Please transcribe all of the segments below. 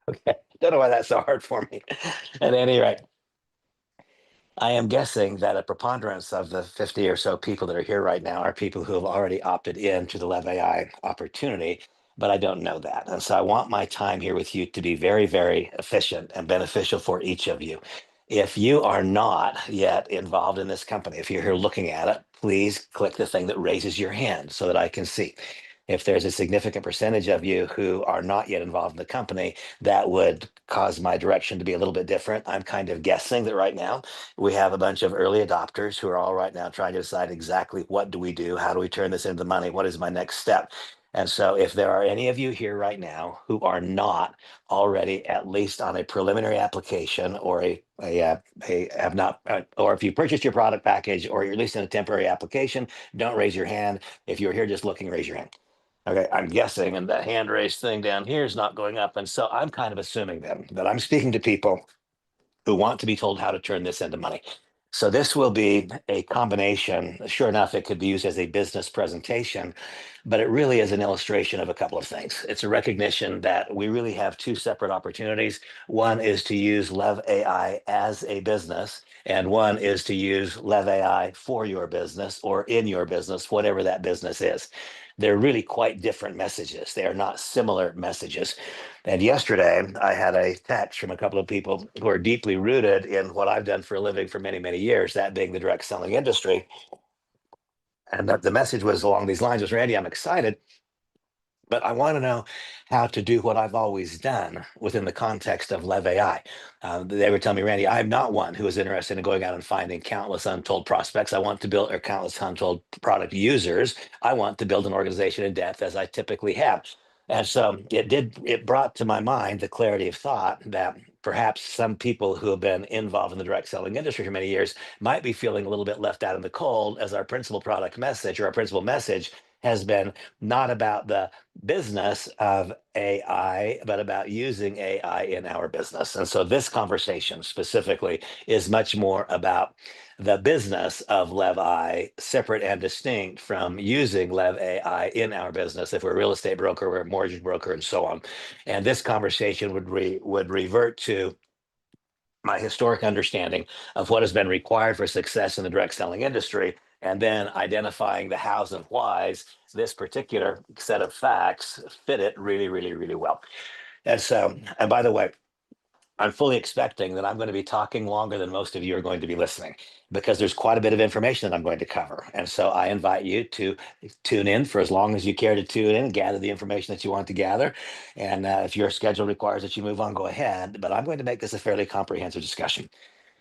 Okay. Don't know why that's so hard for me. At any rate, I am guessing that a preponderance of the 50 or so people that are here right now are people who have already opted in to the LevAI opportunity, but I don't know that. And so I want my time here with you to be very, very efficient and beneficial for each of you. If you are not yet involved in this company, if you're here looking at it, please click the thing that raises your hand so that I can see. If there's a significant percentage of you who are not yet involved in the company, that would cause my direction to be a little bit different. I'm kind of guessing that right now we have a bunch of early adopters who are all right now trying to decide exactly what do we do? How do we turn this into money? What is my next step? And so if there are any of you here right now who are not already at least on a preliminary application or a have not, or if you purchased your product package or you're at least in a temporary application, don't raise your hand. If you're here just looking, raise your hand. Okay, I'm guessing, and the hand raise thing down here is not going up. And so I'm kind of assuming then that I'm speaking to people who want to be told how to turn this into money. So this will be a combination. Sure enough, it could be used as a business presentation, but it really is an illustration of a couple of things. It's a recognition that we really have two separate opportunities. One is to use LevAI as a business, and one is to use LevAI for your business or in your business, whatever that business is. They're really quite different messages. They are not similar messages. And yesterday, I had a text from a couple of people who are deeply rooted in what I've done for a living for many, many years, that being the direct selling industry. And the message was along these lines was, Randy, I'm excited, but I want to know how to do what I've always done within the context of LevAI. They were telling me, Randy, I'm not one who is interested in going out and finding countless untold prospects. I want to build or countless untold product users. I want to build an organization in depth as I typically have. And so it brought to my mind the clarity of thought that perhaps some people who have been involved in the direct selling industry for many years might be feeling a little bit left out in the cold as our principal product message or our principal message has been not about the business of AI, but about using AI in our business. And so this conversation specifically is much more about the business of LevAI, separate and distinct from using LevAI in our business. If we're a real estate broker, we're a mortgage broker, and so on. And this conversation would revert to my historic understanding of what has been required for success in the direct selling industry, and then identifying the hows and whys. This particular set of facts fit it really, really, really well. And so, and by the way, I'm fully expecting that I'm going to be talking longer than most of you are going to be listening because there's quite a bit of information that I'm going to cover. And so I invite you to tune in for as long as you care to tune in and gather the information that you want to gather. And if your schedule requires that you move on, go ahead. But I'm going to make this a fairly comprehensive discussion.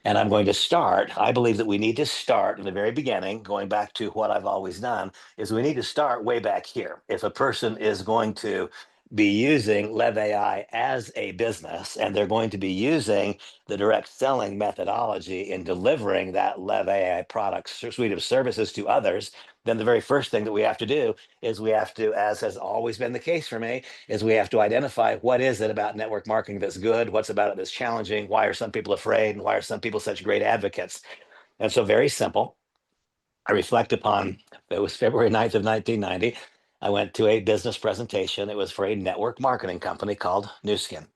And I'm going to start. I believe that we need to start in the very beginning, going back to what I've always done, is we need to start way back here. If a person is going to be using LevAI as a business and they're going to be using the direct selling methodology in delivering that LevAI product suite of services to others, then the very first thing that we have to do is we have to, as has always been the case for me, is we have to identify what is it about network marketing that's good, what's about it that's challenging, why are some people afraid, and why are some people such great advocates. And so very simple. I reflect upon, it was February 9th of 1990. I went to a business presentation. It was for a network marketing company called Newskin.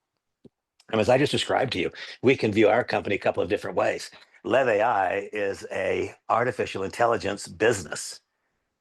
And as I just described to you, we can view our company a couple of different ways. LevAI is a artificial intelligence business.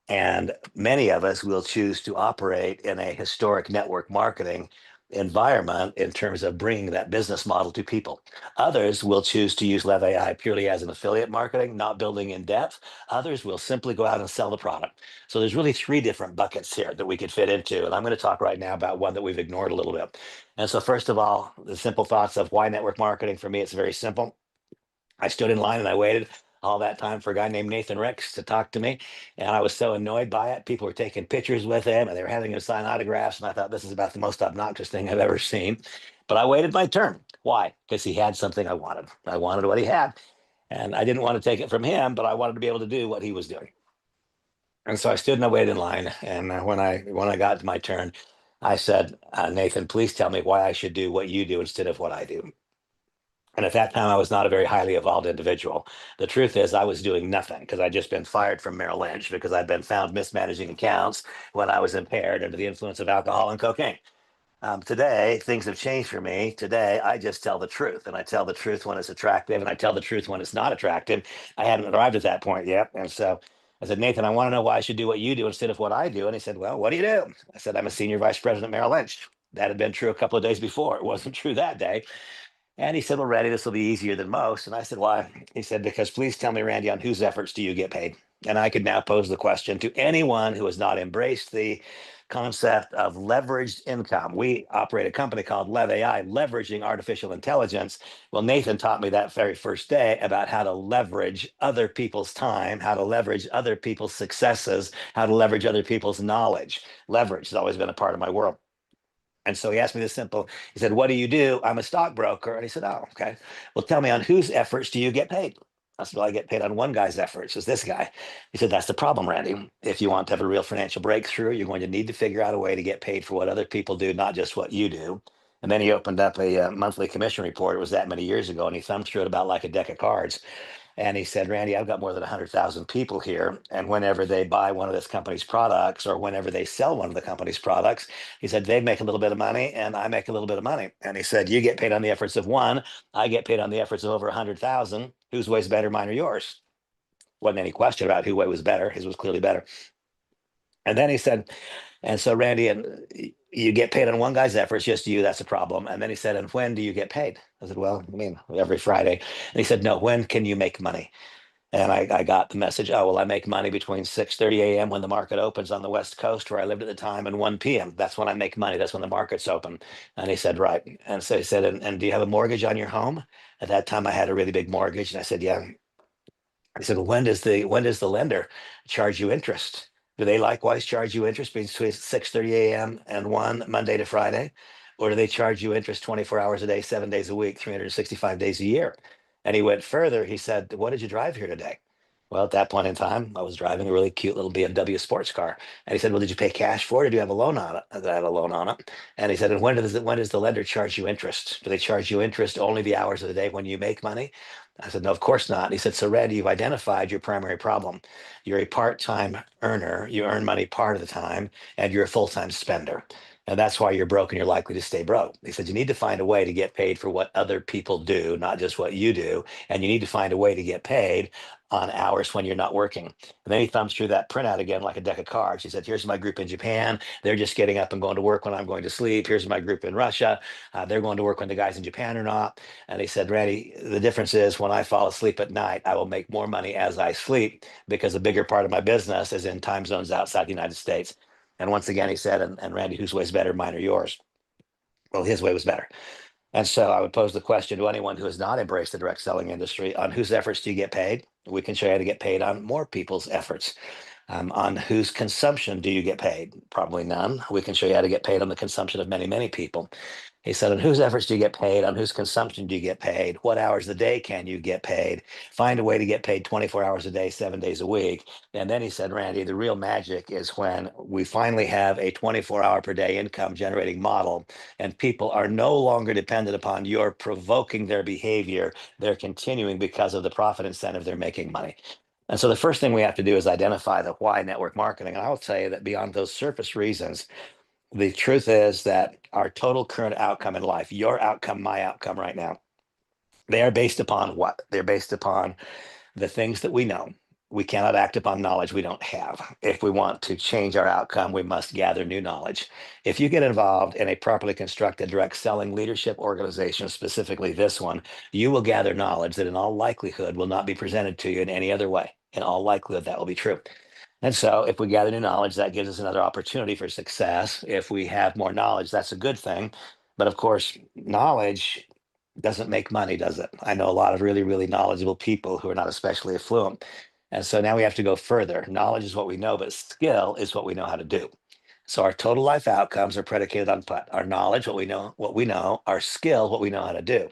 And many of us will choose to operate in a historic network marketing environment in terms of bringing that business model to people. Others will choose to use LevAI purely as an affiliate marketing, not building in depth. Others will simply go out and sell the product. So there's really three different buckets here that we could fit into. And I'm going to talk right now about one that we've ignored a little bit. And so first of all, the simple thoughts of why network marketing. For me, it's very simple. I stood in line and I waited all that time for a guy named Nathan Ricks to talk to me. And I was so annoyed by it. People were taking pictures with him and they were having him sign autographs. And I thought, this is about the most obnoxious thing I've ever seen. But I waited my turn. Why? Because he had something I wanted. I wanted what he had. And I didn't want to take it from him, but I wanted to be able to do what he was doing. And so I stood and I waited in line. And when I got to my turn, I said, Nathan, please tell me why I should do what you do instead of what I do. And at that time, I was not a very highly evolved individual. The truth is, I was doing nothing because I'd just been fired from Merrill Lynch because I'd been found mismanaging accounts when I was impaired under the influence of alcohol and cocaine. Today, things have changed for me. Today, I just tell the truth, and I tell the truth when it's attractive, and I tell the truth when it's not attractive. I hadn't arrived at that point yet. And so I said, Nathan, I want to know why I should do what you do instead of what I do. And he said, well, what do you do? I said, I'm a senior vice president at Merrill Lynch. That had been true a couple of days before. It wasn't true that day. And he said, well, Randy, this will be easier than most. And I said, why? He said, because please tell me, Randy, on whose efforts do you get paid? And I could now pose the question to anyone who has not embraced the concept of leveraged income. We operate a company called LevAI, leveraging artificial intelligence. Well, Nathan taught me that very first day about how to leverage other people's time, how to leverage other people's successes, how to leverage other people's knowledge. Leverage has always been a part of my world. And so he asked me this simple. He said, what do you do? I'm a stockbroker. And he said, oh, okay. Well, tell me, on whose efforts do you get paid? I said, well, I get paid on one guy's efforts. Is this guy? He said, that's the problem, Randy. If you want to have a real financial breakthrough, you're going to need to figure out a way to get paid for what other people do, not just what you do. And then he opened up a monthly commission report. It was that many years ago. And he thumbed through it about like a deck of cards. And he said, Randy, I've got more than 100,000 people here. And whenever they buy one of this company's products or whenever they sell one of the company's products, he said, they make a little bit of money and I make a little bit of money. And he said, you get paid on the efforts of one. I get paid on the efforts of over 100,000. Whose way's better, mine or yours? Wasn't any question about who way was better. His was clearly better. And then he said, and so Randy, and you get paid on one guy's efforts, just you, that's a problem. And then he said, and when do you get paid? I said, well, I mean, every Friday. And he said, no, when can you make money? And I got the message, oh, well, I make money between 6:30 a.m. when the market opens on the West Coast where I lived at the time and 1 p.m. That's when I make money. That's when the market's open. And he said, right. And so he said, and do you have a mortgage on your home? At that time, I had a really big mortgage. And I said, yeah. I said, well, when does the lender charge you interest? Do they likewise charge you interest between 6:30 a.m. and 1 Monday to Friday? Or do they charge you interest 24 hours a day, 7 days a week, 365 days a year? And he went further. He said, what did you drive here today? Well, at that point in time, I was driving a really cute little BMW sports car. And he said, well, did you pay cash for it or do you have a loan on it? I had a loan on it. And he said, and when does the lender charge you interest? Do they charge you interest only the hours of the day when you make money? I said, no, of course not. He said, so Randy, you've identified your primary problem. You're a part-time earner. You earn money part of the time, and you're a full-time spender. And that's why you're broke and you're likely to stay broke. He said, you need to find a way to get paid for what other people do, not just what you do. And you need to find a way to get paid on hours when you're not working. And then he thumbs through that printout again like a deck of cards. He said, here's my group in Japan. They're just getting up and going to work when I'm going to sleep. Here's my group in Russia. They're going to work when the guys in Japan are not. And he said, Randy, the difference is when I fall asleep at night, I will make more money as I sleep because a bigger part of my business is in time zones outside the United States. And once again, he said, and Randy, whose way is better, mine or yours? Well, his way was better. And so I would pose the question to anyone who has not embraced the direct selling industry, on whose efforts do you get paid? We can show you how to get paid on more people's efforts. On whose consumption do you get paid? Probably none. We can show you how to get paid on the consumption of many, many people. He said, on whose efforts do you get paid? On whose consumption do you get paid? What hours of the day can you get paid? Find a way to get paid 24 hours a day, 7 days a week. And then he said, Randy, the real magic is when we finally have a 24-hour per day income generating model and people are no longer dependent upon your provoking their behavior. They're continuing because of the profit incentive they're making money. And so the first thing we have to do is identify the why network marketing. And I'll tell you that beyond those surface reasons, the truth is that our total current outcome in life, your outcome, my outcome right now, they are based upon what? They're based upon the things that we know. We cannot act upon knowledge we don't have. If we want to change our outcome, we must gather new knowledge. If you get involved in a properly constructed direct selling leadership organization, specifically this one, you will gather knowledge that in all likelihood will not be presented to you in any other way. In all likelihood, that will be true. And so if we gather new knowledge, that gives us another opportunity for success. If we have more knowledge, that's a good thing. But of course, knowledge doesn't make money, does it? I know a lot of really, really knowledgeable people who are not especially affluent. And so now we have to go further. Knowledge is what we know, but skill is what we know how to do. So our total life outcomes are predicated on our knowledge, what we know, our skill, what we know how to do.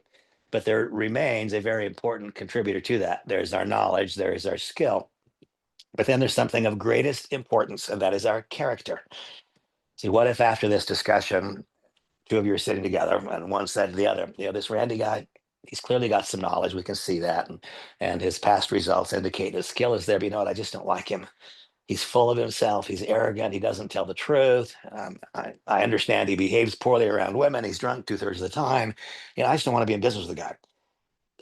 But there remains a very important contributor to that. There's our knowledge, there is our skill. But then there's something of greatest importance, and that is our character. See, what if after this discussion, two of you are sitting together and one said to the other, this Randy guy, he's clearly got some knowledge. We can see that. And his past results indicate his skill is there, but you know what? I just don't like him. He's full of himself. He's arrogant. He doesn't tell the truth. I understand he behaves poorly around women. He's drunk 2/3 of the time. I just don't want to be in business with the guy.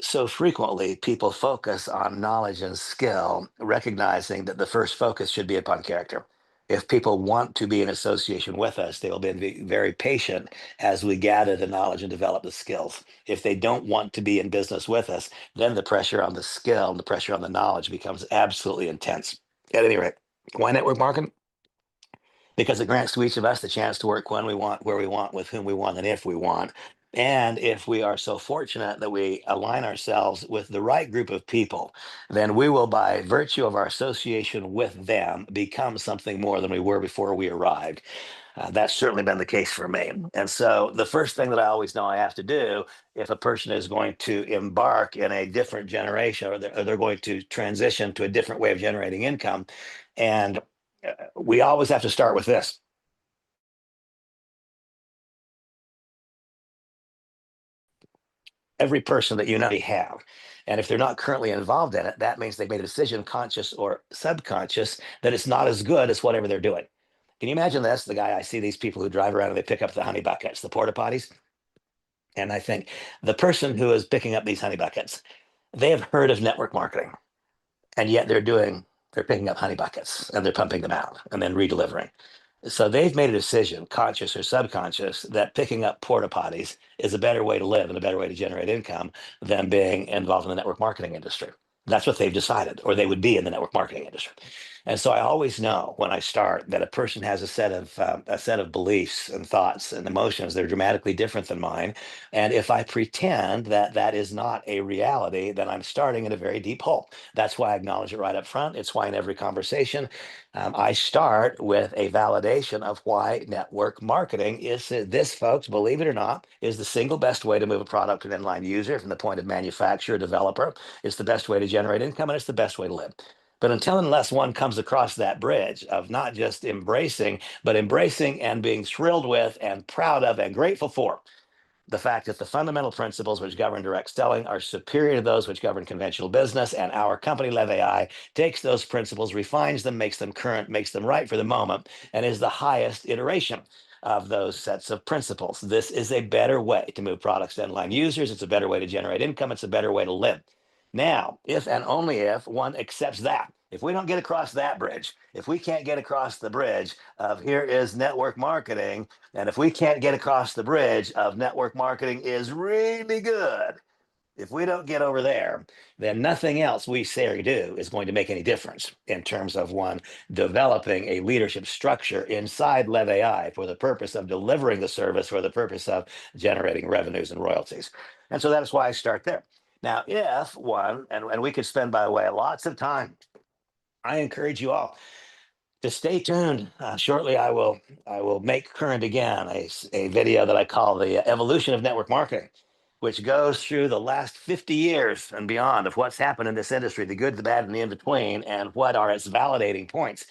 So frequently, people focus on knowledge and skill, recognizing that the first focus should be upon character. If people want to be in association with us, they will be very patient as we gather the knowledge and develop the skills. If they don't want to be in business with us, then the pressure on the skill and the pressure on the knowledge becomes absolutely intense. At any rate, why network marketing? Because it grants to each of us the chance to work when we want, where we want, with whom we want, and if we want. And if we are so fortunate that we align ourselves with the right group of people, then we will, by virtue of our association with them, become something more than we were before we arrived. That's certainly been the case for me. And so, the first thing that I always know I have to do if a person is going to embark in a different generation, or they're going to transition to a different way of generating income, and we always have to start with this. Every person that you know they have. And if they're not currently involved in it, that means they've made a decision, conscious or subconscious, that it's not as good as whatever they're doing. Can you imagine this? The guy I see, these people who drive around and they pick up the honey buckets, the porta potties. And I think the person who is picking up these honey buckets, they have heard of network marketing, and yet they're picking up honey buckets and they're pumping them out and then redelivering. So they've made a decision, conscious or subconscious, that picking up porta potties is a better way to live and a better way to generate income than being involved in the network marketing industry. That's what they've decided, or they would be in the network marketing industry. And so I always know when I start that a person has a set of beliefs and thoughts and emotions that are dramatically different than mine. And if I pretend that that is not a reality, then I'm starting in a very deep hole. That's why I acknowledge it right up front. It's why in every conversation I start with a validation of why network marketing is this, folks, believe it or not, is the single best way to move a product to an inline user from the point of manufacturer, developer. It's the best way to generate income, and it's the best way to live. But until and unless one comes across that bridge of not just embracing, but embracing and being thrilled with and proud of and grateful for the fact that the fundamental principles which govern direct selling are superior to those which govern conventional business. And our company, LevAI, takes those principles, refines them, makes them current, makes them right for the moment, and is the highest iteration of those sets of principles. This is a better way to move products to inline users. It's a better way to generate income. It's a better way to live. Now, if and only if one accepts that, if we don't get across that bridge, if we can't get across the bridge of here is network marketing, and if we can't get across the bridge of network marketing is really good, if we don't get over there, then nothing else we say or do is going to make any difference in terms of one developing a leadership structure inside LevAI for the purpose of delivering the service, for the purpose of generating revenues and royalties. And so that is why I start there. Now, if one, and we could spend, by the way, lots of time, I encourage you all to stay tuned. Shortly, I will make current again a video that I call the evolution of network marketing, which goes through the last 50 years and beyond of what's happened in this industry, the good, the bad, and the in between, and what are its validating points.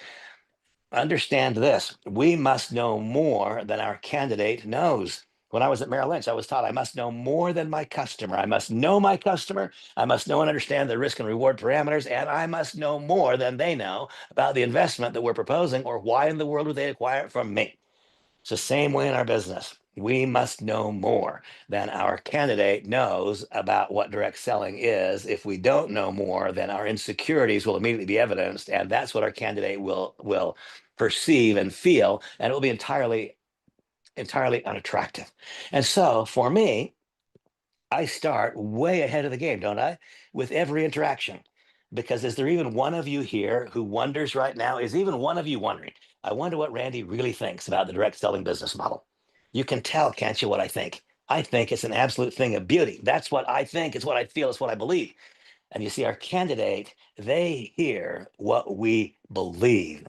Understand this: we must know more than our candidate knows. When I was at Merrill Lynch, I was taught I must know more than my customer. I must know my customer. I must know and understand the risk and reward parameters. And I must know more than they know about the investment that we're proposing, or why in the world would they acquire it from me. It's the same way in our business. We must know more than our candidate knows about what direct selling is. If we don't know more, then our insecurities will immediately be evidenced, and that's what our candidate will perceive and feel, and it will be entirely unattractive. And so, for me, I start way ahead of the game, don't I? With every interaction. Because is there even one of you here who wonders right now? Is even one of you wondering, I wonder what Randy really thinks about the direct selling business model? You can tell, can't you, what I think? I think it's an absolute thing of beauty. That's what I think. It's what I feel. It's what I believe. And you see, our candidate, they hear what we believe.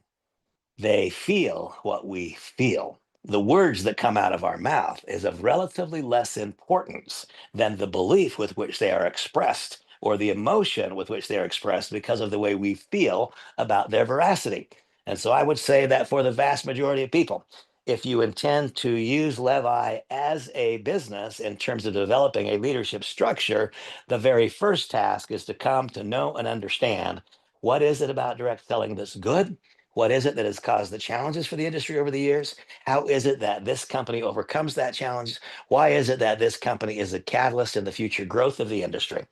They feel what we feel. The words that come out of our mouth is of relatively less importance than the belief with which they are expressed, or the emotion with which they are expressed, because of the way we feel about their veracity. And so I would say that for the vast majority of people, if you intend to use Levi as a business in terms of developing a leadership structure, the very first task is to come to know and understand what is it about direct selling that's good, What is it that has caused the challenges for the industry over the years? How is it that this company overcomes that challenge? Why is it that this company is a catalyst in the future growth of the industry?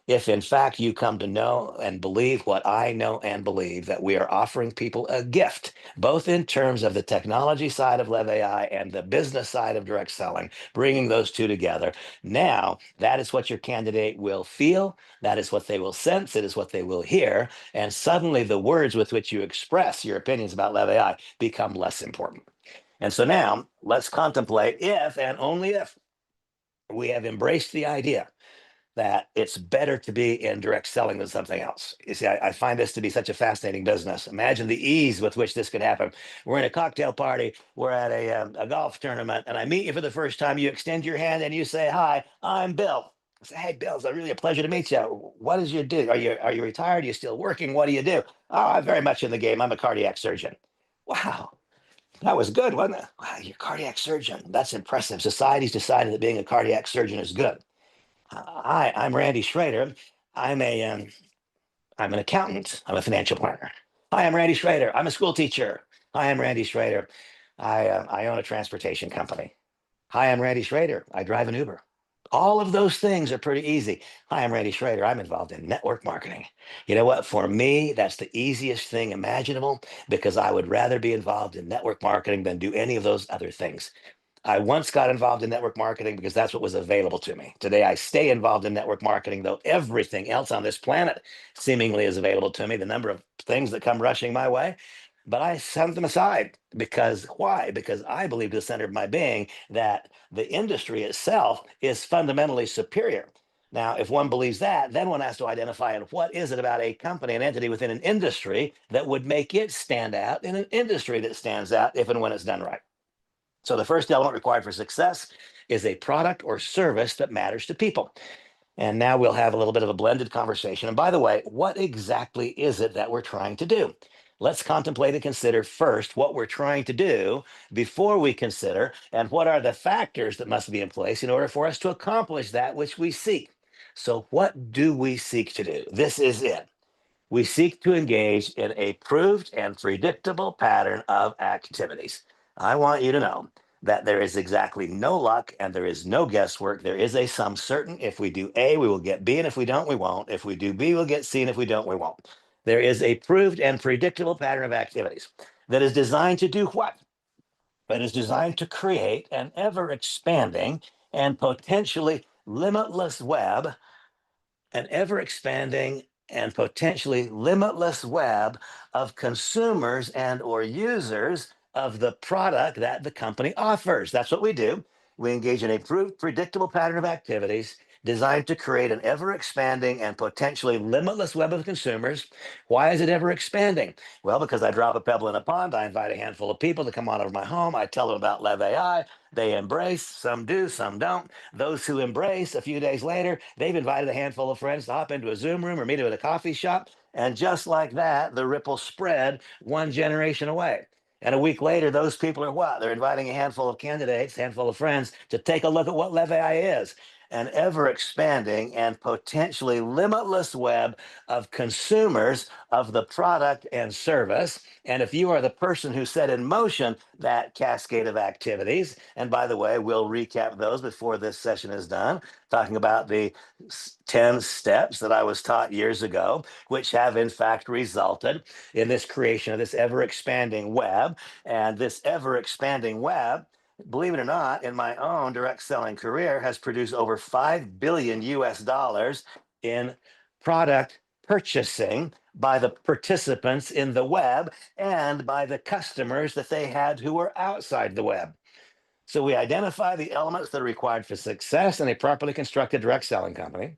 If in fact you come to know and believe what I know and believe, that we are offering people a gift, both in terms of the technology side of LevAI and the business side of direct selling, bringing those two together, now that is what your candidate will feel. That is what they will sense. It is what they will hear. And suddenly the words with which you express your opinions about LevAI become less important. And so now let's contemplate if and only if we have embraced the idea that it's better to be in direct selling than something else. You see, I find this to be such a fascinating business. Imagine the ease with which this could happen. We're in a cocktail party, we're at a golf tournament, and I meet you for the first time. You extend your hand and you say, "Hi, I'm Bill." I say, "Hey, Bill, it's really a pleasure to meet you. What does you do? Are you retired? Are you still working? What do you do?" "Oh, I'm very much in the game. I'm a cardiac surgeon." Wow, that was good, wasn't it? Wow, you're a cardiac surgeon. That's impressive. Society's decided that being a cardiac surgeon is good. Hi, I'm Randy Schrader. I'm a I'm an accountant. I'm a financial planner. Hi, I'm Randy Schrader. I'm a school teacher. Hi, I'm Randy Schrader. I own a transportation company. Hi, I'm Randy Schrader. I drive an Uber. All of those things are pretty easy. Hi, I'm Randy Schrader. I'm involved in network marketing. You know what? For me, that's the easiest thing imaginable because I would rather be involved in network marketing than do any of those other things. I once got involved in network marketing because that's what was available to me. Today, I stay involved in network marketing, though everything else on this planet seemingly is available to me, the number of things that come rushing my way. But I set them aside because why? Because I believe to the center of my being that the industry itself is fundamentally superior. Now, if one believes that, then one has to identify and what is it about a company, an entity within an industry that would make it stand out in an industry that stands out if and when it's done right. So the first element required for success is a product or service that matters to people. And now we'll have a little bit of a blended conversation. And by the way, what exactly is it that we're trying to do? Let's contemplate and consider first what we're trying to do before we consider and what are the factors that must be in place in order for us to accomplish that which we seek. So, what do we seek to do? This is it. We seek to engage in a proved and predictable pattern of activities. I want you to know that there is exactly no luck and there is no guesswork. There is a sum certain. If we do A, we will get B, and if we don't, we won't. If we do B, we'll get C, and if we don't, we won't. There is a proved and predictable pattern of activities that is designed to do what? That is designed to create an ever expanding and potentially limitless web, an ever expanding and potentially limitless web of consumers and or users of the product that the company offers. That's what we do. We engage in a predictable pattern of activities designed to create an ever expanding and potentially limitless web of consumers. Why is it ever expanding? Well, because I drop a pebble in a pond, I invite a handful of people to come on over my home, I tell them about LevAI, they embrace, some do, some don't. Those who embrace, a few days later, they've invited a handful of friends to hop into a Zoom room or meet at a coffee shop. And just like that, the ripple spread one generation away. And a week later, those people are what? They're inviting a handful of candidates, a handful of friends to take a look at what LevAI is, an ever expanding and potentially limitless web of consumers of the product and service. And if you are the person who set in motion that cascade of activities, and by the way, we'll recap those before this session is done, talking about the 10 steps that I was taught years ago, which have in fact resulted in this creation of this ever expanding web. And this ever expanding web, believe it or not, in my own direct selling career has produced over 5 billion US dollars in product purchasing by the participants in the web and by the customers that they had who were outside the web. So we identify the elements that are required for success in a properly constructed direct selling company.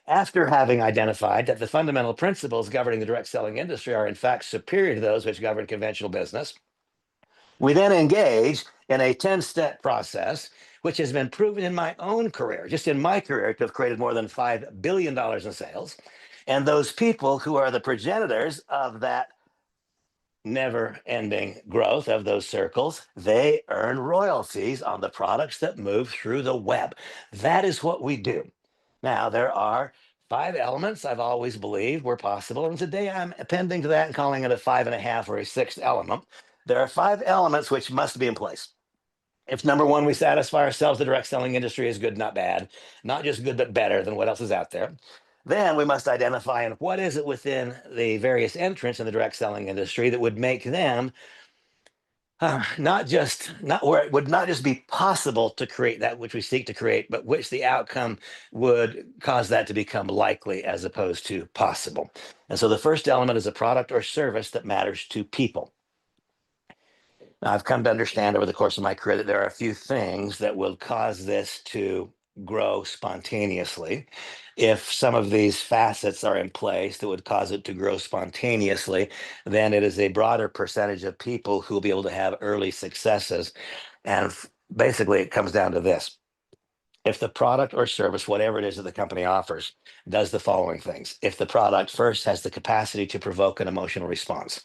After having identified that the fundamental principles governing the direct selling industry are in fact superior to those which govern conventional business, we then engage in a 10-step process, which has been proven in my own career, just in my career, to have created more than $5 billion in sales. And those people who are the progenitors of that never ending growth of those circles, they earn royalties on the products that move through the web. That is what we do. Now, there are 5 elements I've always believed were possible, and today I'm appending to that and calling it a 5.5 or a sixth element. There are 5 elements which must be in place. If number one, we satisfy ourselves the direct selling industry is good, not bad, not just good, but better than what else is out there, then we must identify and what is it within the various entrants in the direct selling industry that would make them not where it would not just be possible to create that which we seek to create, but which the outcome would cause that to become likely as opposed to possible. And so the first element is a product or service that matters to people. Now, I've come to understand over the course of my career that there are a few things that will cause this to grow spontaneously. If some of these facets are in place that would cause it to grow spontaneously, then it is a broader percentage of people who will be able to have early successes. And basically, it comes down to this. If the product or service, whatever it is that the company offers, does the following things. If the product first has the capacity to provoke an emotional response,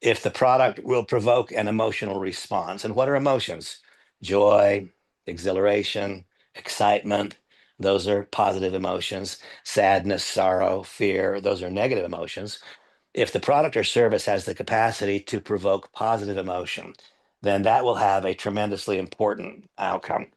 if the product will provoke an emotional response. And what are emotions? Joy, exhilaration, excitement. Those are positive emotions. Sadness, sorrow, fear. Those are negative emotions. If the product or service has the capacity to provoke positive emotion, then that will have a tremendously important outcome.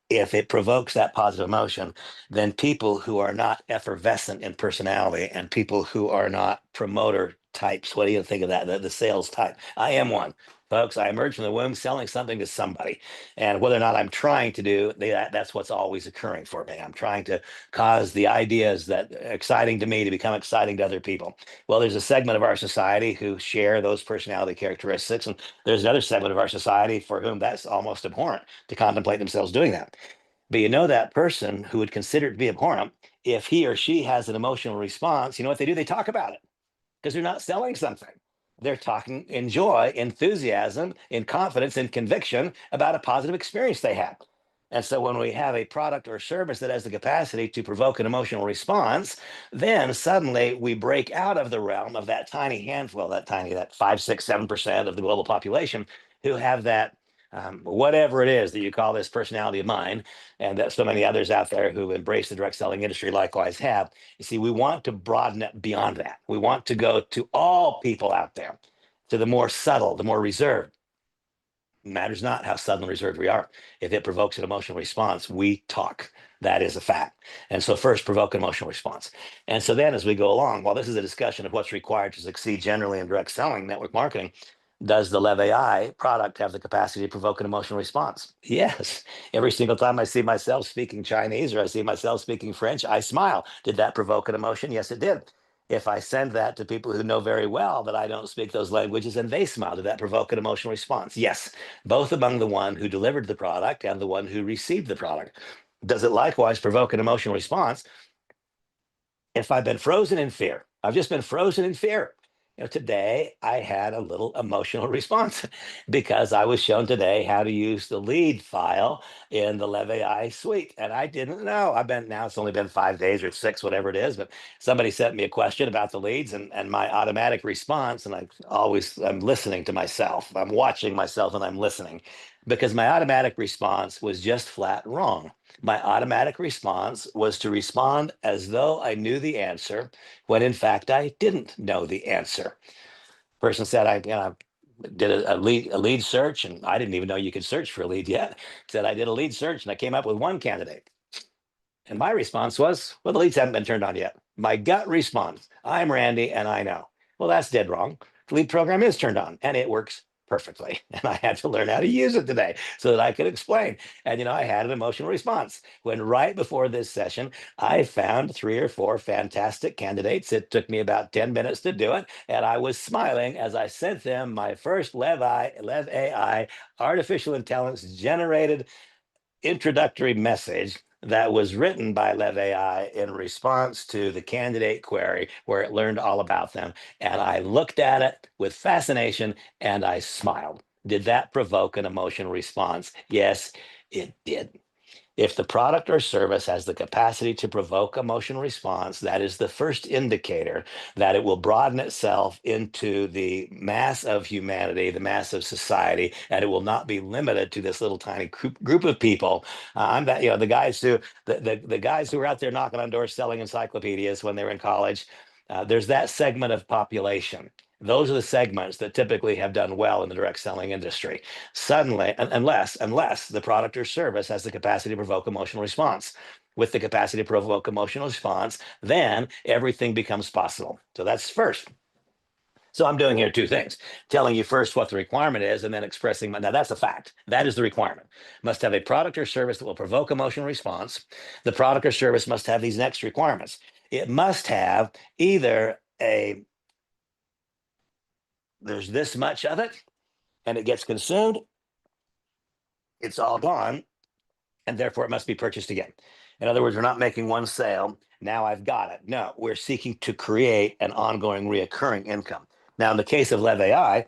If it provokes that positive emotion, then people who are not effervescent in personality and people who are not promoter types, what do you think of that? The sales type. I am one. Folks, I emerged from the womb selling something to somebody. And whether or not I'm trying to do that's what's always occurring for me. I'm trying to cause the ideas that are exciting to me to become exciting to other people. Well, there's a segment of our society who share those personality characteristics. And there's another segment of our society for whom that's almost abhorrent to contemplate themselves doing that. But you know that person who would consider it to be abhorrent, if he or she has an emotional response, you know what they do? They talk about it because they're not selling something. They're talking in joy, enthusiasm, in confidence, in conviction about a positive experience they had. And so when we have a product or service that has the capacity to provoke an emotional response, then suddenly we break out of the realm of that tiny handful, that 5, 6, 7% of the global population who have that whatever it is that you call this personality of mine, and that so many others out there who embrace the direct selling industry likewise have. You see, we want to broaden it beyond that. We want to go to all people out there, to the more subtle, the more reserved. Matters not how subtle and reserved we are. If it provokes an emotional response, we talk. That is a fact. And so, first, provoke an emotional response. And so, then as we go along, while this is a discussion of what's required to succeed generally in direct selling, network marketing, does the LevAI product have the capacity to provoke an emotional response? Yes. Every single time I see myself speaking Chinese or I see myself speaking French, I smile. Did that provoke an emotion? Yes, it did. If I send that to people who know very well that I don't speak those languages and they smile, did that provoke an emotional response? Yes, both among the one who delivered the product and the one who received the product. Does it likewise provoke an emotional response if I've been frozen in fear? I've just been frozen in fear. Today I had a little emotional response because I was shown today how to use the lead file in the LevAI suite. And I didn't know. Now it's only been 5 days or 6, whatever it is, but somebody sent me a question about the leads and my automatic response. And I'm listening to myself. I'm watching myself and I'm listening because my automatic response was just flat wrong. My automatic response was to respond as though I knew the answer when in fact I didn't know the answer. Person said I did a lead search and I didn't even know you could search for a lead yet. Said I did a lead search and I came up with one candidate. And my response was, well, the leads haven't been turned on yet. My gut response, I'm Randy and I know. Well, that's dead wrong. The lead program is turned on and it works perfectly. And I had to learn how to use it today so that I could explain. And, I had an emotional response when right before this session, I found 3 or 4 fantastic candidates. It took me about 10 minutes to do it. And I was smiling as I sent them my first LevAI artificial intelligence generated introductory message that was written by LevAI in response to the candidate query where it learned all about them. And I looked at it with fascination and I smiled. Did that provoke an emotional response? Yes, it did. If the product or service has the capacity to provoke emotional response, that is the first indicator that it will broaden itself into the mass of humanity, the mass of society, and it will not be limited to this little tiny group of people. I'm that, the guys who the guys who are out there knocking on doors selling encyclopedias when they were in college. There's that segment of population. Those are the segments that typically have done well in the direct selling industry. Suddenly, unless the product or service has the capacity to provoke emotional response. With the capacity to provoke emotional response, then everything becomes possible. So that's first. So I'm doing here two things: telling you first what the requirement is, and then expressing now that's a fact. That is the requirement. Must have a product or service that will provoke emotional response. The product or service must have these next requirements. It must have either there's this much of it and it gets consumed, it's all gone, and therefore it must be purchased again. In other words, we're not making one sale. Now I've got it. No, we're seeking to create an ongoing reoccurring income. Now, in the case of LevAI,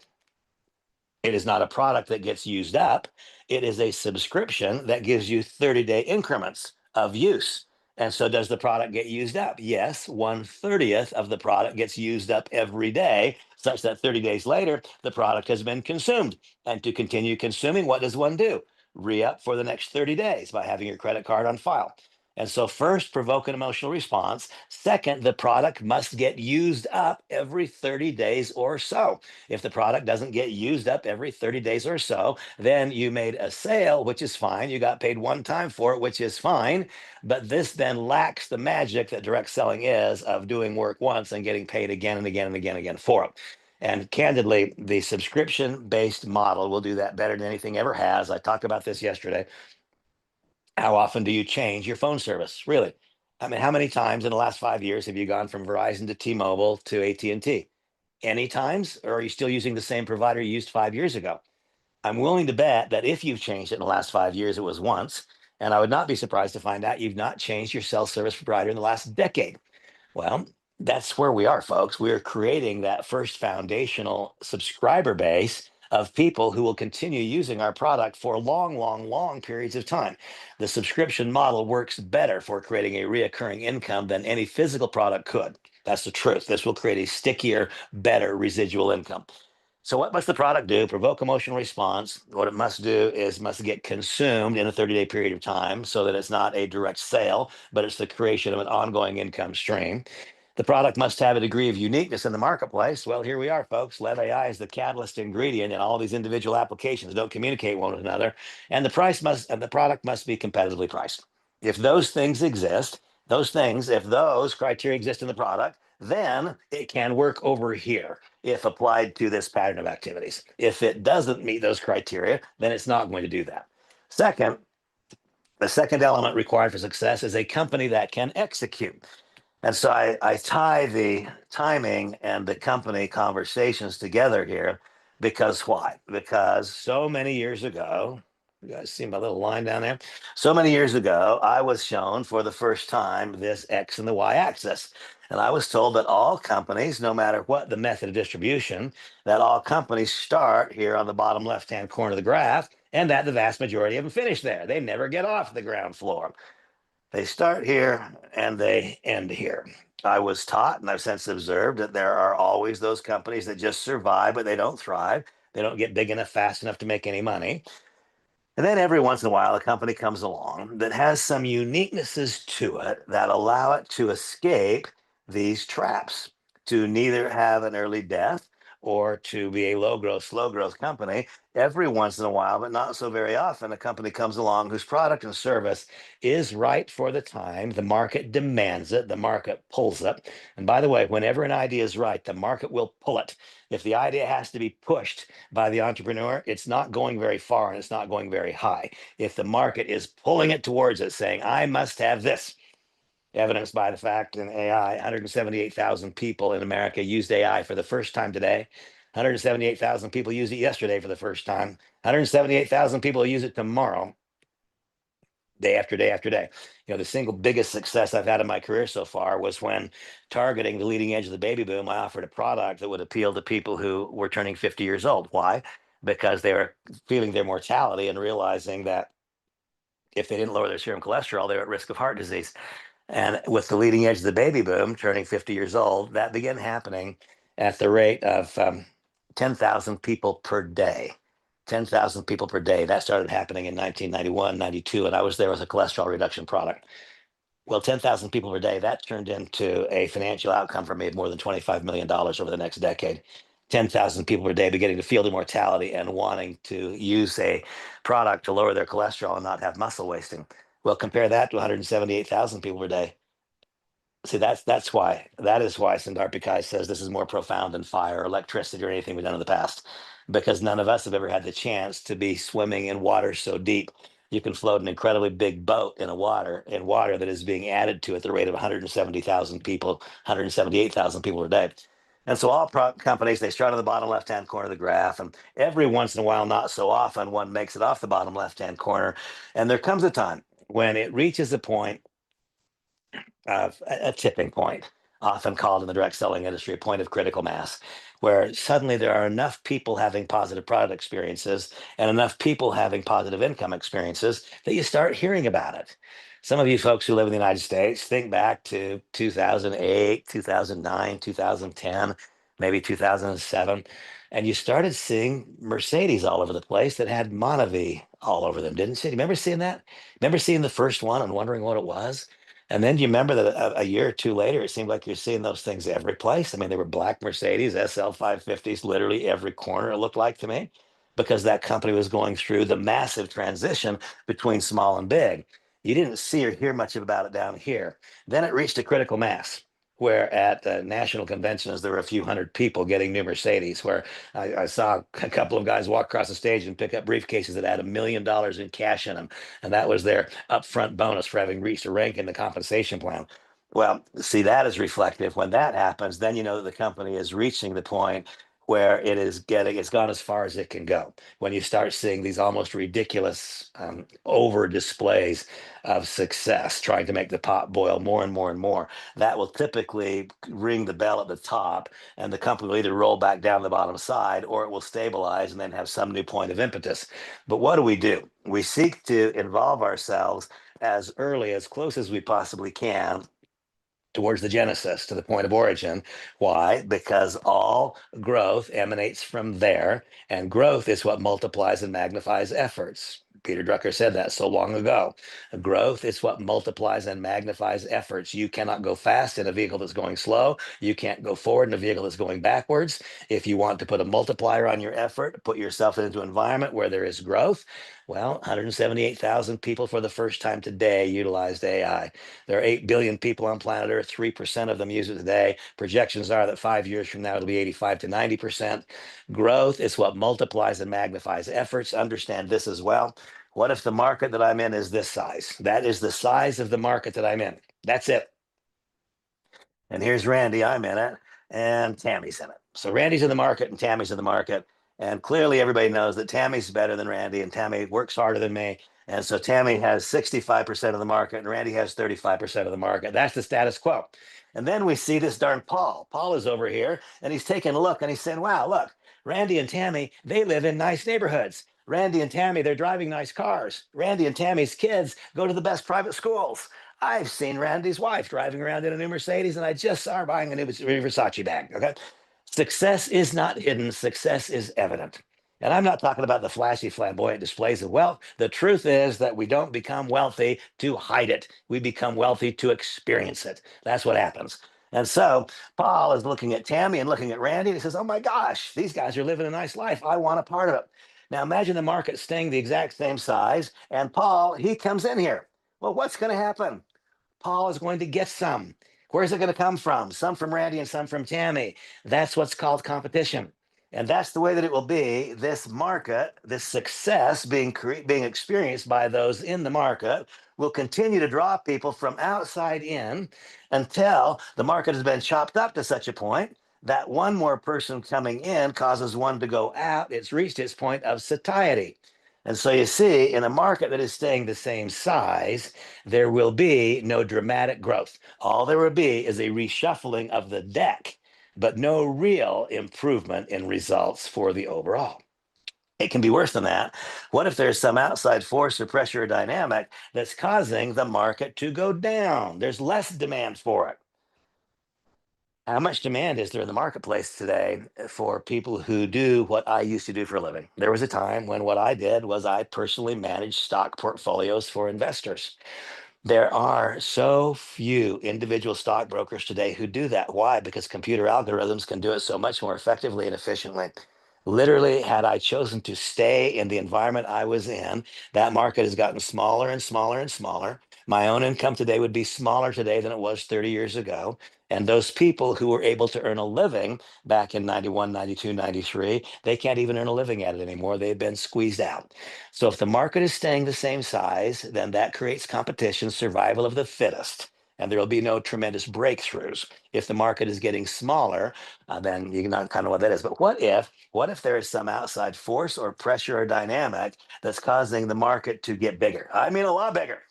it is not a product that gets used up. It is a subscription that gives you 30-day increments of use. And so does the product get used up? Yes, 1/30th of the product gets used up every day, such that 30 days later, the product has been consumed. And to continue consuming, what does one do? Re-up for the next 30 days by having your credit card on file. And so, first, provoke an emotional response. Second, the product must get used up every 30 days or so. If the product doesn't get used up every 30 days or so, then you made a sale, which is fine. You got paid one time for it, which is fine. But this then lacks the magic that direct selling is of doing work once and getting paid again and again and again and again for it. And candidly, the subscription based model will do that better than anything ever has. I talked about this yesterday. How often do you change your phone service? Really? I mean, how many times in the last 5 years have you gone from Verizon to T-Mobile to AT&T? Any times, or are you still using the same provider you used 5 years ago? I'm willing to bet that if you've changed it in the last 5 years, it was once. And I would not be surprised to find out you've not changed your cell service provider in the last decade. Well, that's where we are, folks. We're creating that first foundational subscriber base of people who will continue using our product for long, long, long periods of time. The subscription model works better for creating a reoccurring income than any physical product could. That's the truth. This will create a stickier, better residual income. So what must the product do? Provoke emotional response. What it must do is must get consumed in a 30-day period of time so that it's not a direct sale, but it's the creation of an ongoing income stream. The product must have a degree of uniqueness in the marketplace. Well, here we are, folks. LevAI is the catalyst ingredient, and all these individual applications don't communicate one with another. And the product must be competitively priced. If those things exist, if those criteria exist in the product, then it can work over here if applied to this pattern of activities. If it doesn't meet those criteria, then it's not going to do that. Second, the second element required for success is a company that can execute. And so I tie the timing and the company conversations together here because why? Because so many years ago, you guys see my little line down there? So many years ago, I was shown for the first time this X and the Y axis. And I was told that all companies, no matter what the method of distribution, that all companies start here on the bottom left-hand corner of the graph, and that the vast majority of them finish there. They never get off the ground floor. They start here and they end here. I was taught and I've since observed that there are always those companies that just survive, but they don't thrive. They don't get big enough fast enough to make any money. And then every once in a while, a company comes along that has some uniquenesses to it that allow it to escape these traps, to neither have an early death or to be a low growth, slow growth company. Every once in a while, but not so very often, a company comes along whose product and service is right for the time. The market demands it, the market pulls it. And by the way, whenever an idea is right, the market will pull it. If the idea has to be pushed by the entrepreneur, it's not going very far and it's not going very high. If the market is pulling it towards it, saying, I must have this, evidenced by the fact in AI, 178,000 people in America used AI for the first time today. 178,000 people use it yesterday for the first time. 178,000 people use it tomorrow, day after day after day. The single biggest success I've had in my career so far was when, targeting the leading edge of the baby boom, I offered a product that would appeal to people who were turning 50 years old. Why? Because they were feeling their mortality and realizing that if they didn't lower their serum cholesterol, they were at risk of heart disease. And with the leading edge of the baby boom, turning 50 years old, that began happening at the rate of 10,000 people per day. 10,000 people per day. That started happening in 1991, 92, and I was there as a cholesterol reduction product. Well, 10,000 people per day, that turned into a financial outcome for me of more than $25 million over the next decade. 10,000 people per day beginning to feel the mortality and wanting to use a product to lower their cholesterol and not have muscle wasting. Well, compare that to 178,000 people per day. See, that is why Sundar Pichai says this is more profound than fire, or electricity, or anything we've done in the past, because none of us have ever had the chance to be swimming in water so deep. You can float an incredibly big boat in water that is being added to at the rate of 170,000 people, 178,000 people a day. And so companies, they start on the bottom left-hand corner of the graph, and every once in a while, not so often, one makes it off the bottom left-hand corner. And there comes a time when it reaches a point of a tipping point, often called in the direct selling industry a point of critical mass, where suddenly there are enough people having positive product experiences and enough people having positive income experiences that you start hearing about it. Some of you folks who live in the United States, think back to 2008, 2009, 2010, maybe 2007, and you started seeing Mercedes all over the place that had Monavie all over them, didn't you? Remember seeing that? Remember seeing the first one and wondering what it was? And then you remember that a year or two later, it seemed like you're seeing those things every place. I mean, there were black Mercedes SL 550s, literally every corner, it looked like to me, because that company was going through the massive transition between small and big. You didn't see or hear much about it down here. Then it reached a critical mass, where at national conventions, there were a few hundred people getting new Mercedes, where I saw a couple of guys walk across the stage and pick up briefcases that had $1 million in cash in them, and that was their upfront bonus for having reached a rank in the compensation plan. Well, see, that is reflective. When that happens, then you know that the company is reaching the point where it's gone as far as it can go. When you start seeing these almost ridiculous over displays of success, trying to make the pot boil more and more and more, that will typically ring the bell at the top, and the company will either roll back down the bottom side or it will stabilize and then have some new point of impetus. But what do? We seek to involve ourselves as early, as close as we possibly can towards the genesis, to the point of origin. Why? Because all growth emanates from there, and growth is what multiplies and magnifies efforts. Peter Drucker said that so long ago. Growth is what multiplies and magnifies efforts. You cannot go fast in a vehicle that's going slow. You can't go forward in a vehicle that's going backwards. If you want to put a multiplier on your effort, put yourself into an environment where there is growth. Well, 178,000 people for the first time today utilized AI. There are 8 billion people on planet Earth. 3% of them use it today. Projections are that 5 years from now, it'll be 85 to 90%. Growth is what multiplies and magnifies efforts. Understand this as well. What if the market that I'm in is this size? That is the size of the market that I'm in. That's it. And here's Randy, I'm in it, and Tammy's in it. So Randy's in the market and Tammy's in the market. And clearly everybody knows that Tammy's better than Randy, and Tammy works harder than me. And so Tammy has 65% of the market and Randy has 35% of the market. That's the status quo. And then we see this darn Paul. Paul is over here and he's taking a look and he's saying, wow, look, Randy and Tammy, they live in nice neighborhoods. Randy and Tammy, they're driving nice cars. Randy and Tammy's kids go to the best private schools. I've seen Randy's wife driving around in a new Mercedes, and I just saw her buying a new Versace bag. Okay. Success is not hidden, success is evident. And I'm not talking about the flashy, flamboyant displays of wealth. The truth is that we don't become wealthy to hide it, we become wealthy to experience it. That's what happens. And so Paul is looking at Tammy and looking at Randy, and he says, oh my gosh, these guys are living a nice life. I want a part of it. Now imagine the market staying the exact same size, and Paul, he comes in here. Well, what's going to happen? Paul is going to get some. Where's it going to come from? Some from Randy and some from Tammy. That's what's called competition. And that's the way that it will be. This market, this success being experienced by those in the market, will continue to draw people from outside in until the market has been chopped up to such a point that one more person coming in causes one to go out. It's reached its point of satiety. And so you see, in a market that is staying the same size, there will be no dramatic growth. All there will be is a reshuffling of the deck, but no real improvement in results for the overall. It can be worse than that. What if there's some outside force or pressure or dynamic that's causing the market to go down? There's less demand for it. How much demand is there in the marketplace today for people who do what I used to do for a living? There was a time when what I did was I personally managed stock portfolios for investors. There are so few individual stockbrokers today who do that. Why? Because computer algorithms can do it so much more effectively and efficiently. Literally, had I chosen to stay in the environment I was in, that market has gotten smaller and smaller and smaller. My own income today would be smaller today than it was 30 years ago. And those people who were able to earn a living back in 91, 92, 93, they can't even earn a living at it anymore. They've been squeezed out. So if the market is staying the same size, then that creates competition, survival of the fittest, and there will be no tremendous breakthroughs. If the market is getting smaller, then you know kind of what that is. But what if there is some outside force or pressure or dynamic that's causing the market to get bigger? I mean, a lot bigger.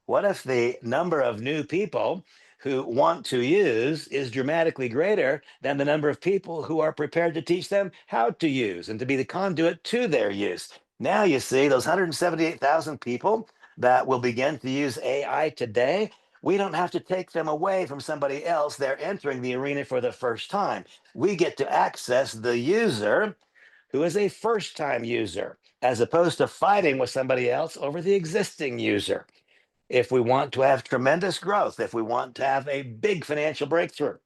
What if the number of new people who want to use is dramatically greater than the number of people who are prepared to teach them how to use and to be the conduit to their use? Now you see those 178,000 people that will begin to use AI today. We don't have to take them away from somebody else. They're entering the arena for the first time. We get to access the user who is a first time user, as opposed to fighting with somebody else over the existing user. If we want to have tremendous growth, if we want to have a big financial breakthrough,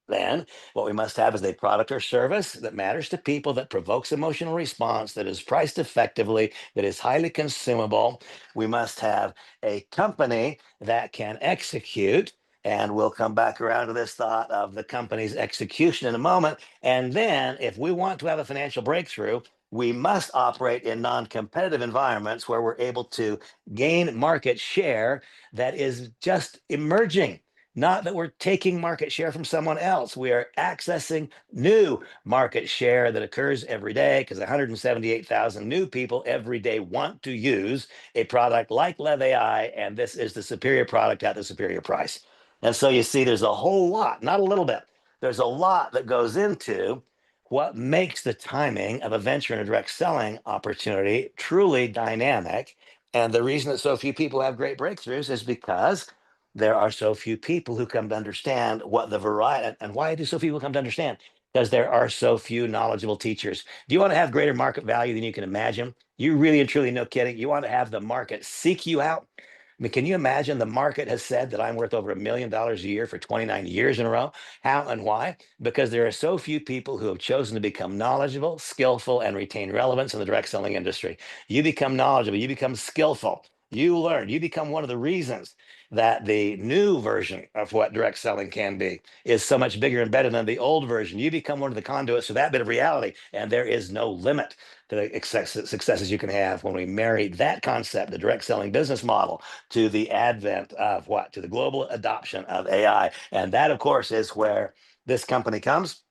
then what we must have is a product or service that matters to people, that provokes emotional response, that is priced effectively, that is highly consumable. We must have a company that can execute. And we'll come back around to this thought of the company's execution in a moment. And then, if we want to have a financial breakthrough, we must operate in non competitive environments where we're able to gain market share that is just emerging. Not that we're taking market share from someone else. We are accessing new market share that occurs every day because 178,000 new people every day want to use a product like LevAI, and this is the superior product at the superior price. And so you see, there's a whole lot, not a little bit. There's a lot that goes into what makes the timing of a venture and a direct selling opportunity truly dynamic. And the reason that so few people have great breakthroughs is because there are so few people who come to understand what the variety. And why do so few people come to understand? Because there are so few knowledgeable teachers. Do you want to have greater market value than you can imagine? You really and truly, no kidding, you want to have the market seek you out? I mean, can you imagine the market has said that I'm worth over $1 million a year for 29 years in a row? How and why? Because there are so few people who have chosen to become knowledgeable, skillful, and retain relevance in the direct selling industry. You become knowledgeable, you become skillful, you learn, you become one of the reasons that the new version of what direct selling can be is so much bigger and better than the old version. You become one of the conduits to that bit of reality, and there is no limit to the successes you can have when we marry that concept, the direct selling business model, to the advent of what? To the global adoption of AI. And that, of course, is where this company comes.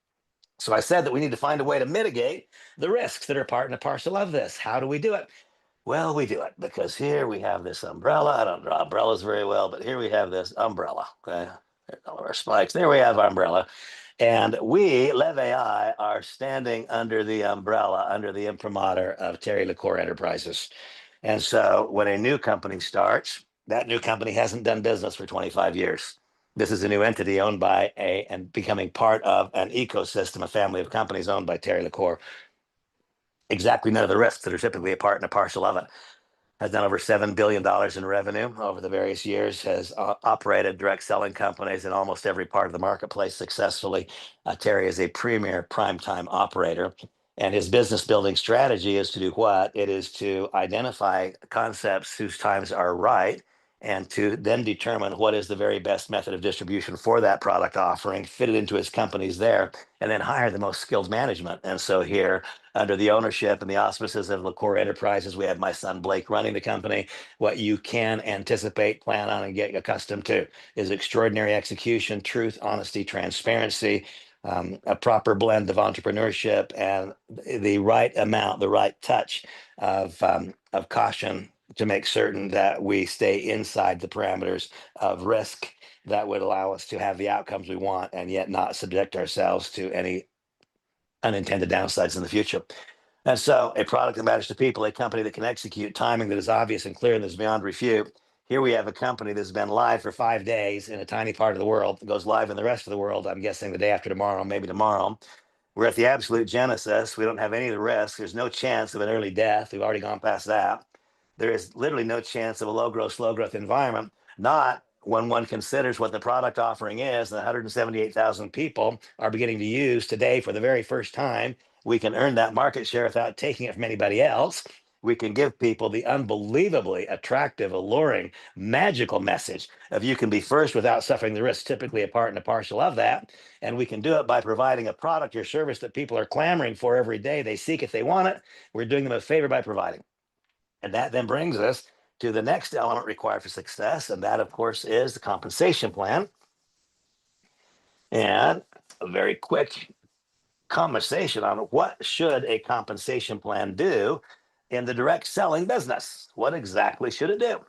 So I said that we need to find a way to mitigate the risks that are part and a parcel of this. How do we do it? Well, we do it because here we have this umbrella. I don't draw umbrellas very well, but here we have this umbrella. Okay. There's all of our spikes. There we have our umbrella. And we, LevAI, are standing under the umbrella, under the imprimatur of Terry LaCour Enterprises. And so when a new company starts, that new company hasn't done business for 25 years. This is a new entity owned by and becoming part of an ecosystem, a family of companies owned by Terry LaCour. Exactly none of the risks that are typically a part and a parcel of it. Has done over $7 billion in revenue over the various years, has operated direct selling companies in almost every part of the marketplace successfully. Terry is a premier primetime operator. And his business building strategy is to do what? It is to identify concepts whose times are right and to then determine what is the very best method of distribution for that product offering, fit it into his companies there, and then hire the most skilled management. And so here, under the ownership and the auspices of LaCour Enterprises, we have my son Blake running the company. What you can anticipate, plan on, and get accustomed to is extraordinary execution, truth, honesty, transparency, a proper blend of entrepreneurship, and the right amount, the right touch of caution to make certain that we stay inside the parameters of risk that would allow us to have the outcomes we want and yet not subject ourselves to any unintended downsides in the future. And so a product that matters to people, a company that can execute, timing that is obvious and clear and that's beyond refute. Here we have a company that's been live for 5 days in a tiny part of the world. It goes live in the rest of the world, I'm guessing the day after tomorrow, maybe tomorrow. We're at the absolute genesis. We don't have any of the risks. There's no chance of an early death. We've already gone past that. There is literally no chance of a low growth, slow growth environment, not when one considers what the product offering is. The 178,000 people are beginning to use today for the very first time. We can earn that market share without taking it from anybody else. We can give people the unbelievably attractive, alluring, magical message of you can be first without suffering the risk, typically a part and a partial of that. And we can do it by providing a product or service that people are clamoring for every day. They seek it, they want it. We're doing them a favor by providing. And that then brings us to the next element required for success. And that, of course, is the compensation plan. And a very quick conversation on what should a compensation plan do in the direct selling business. What exactly should it do?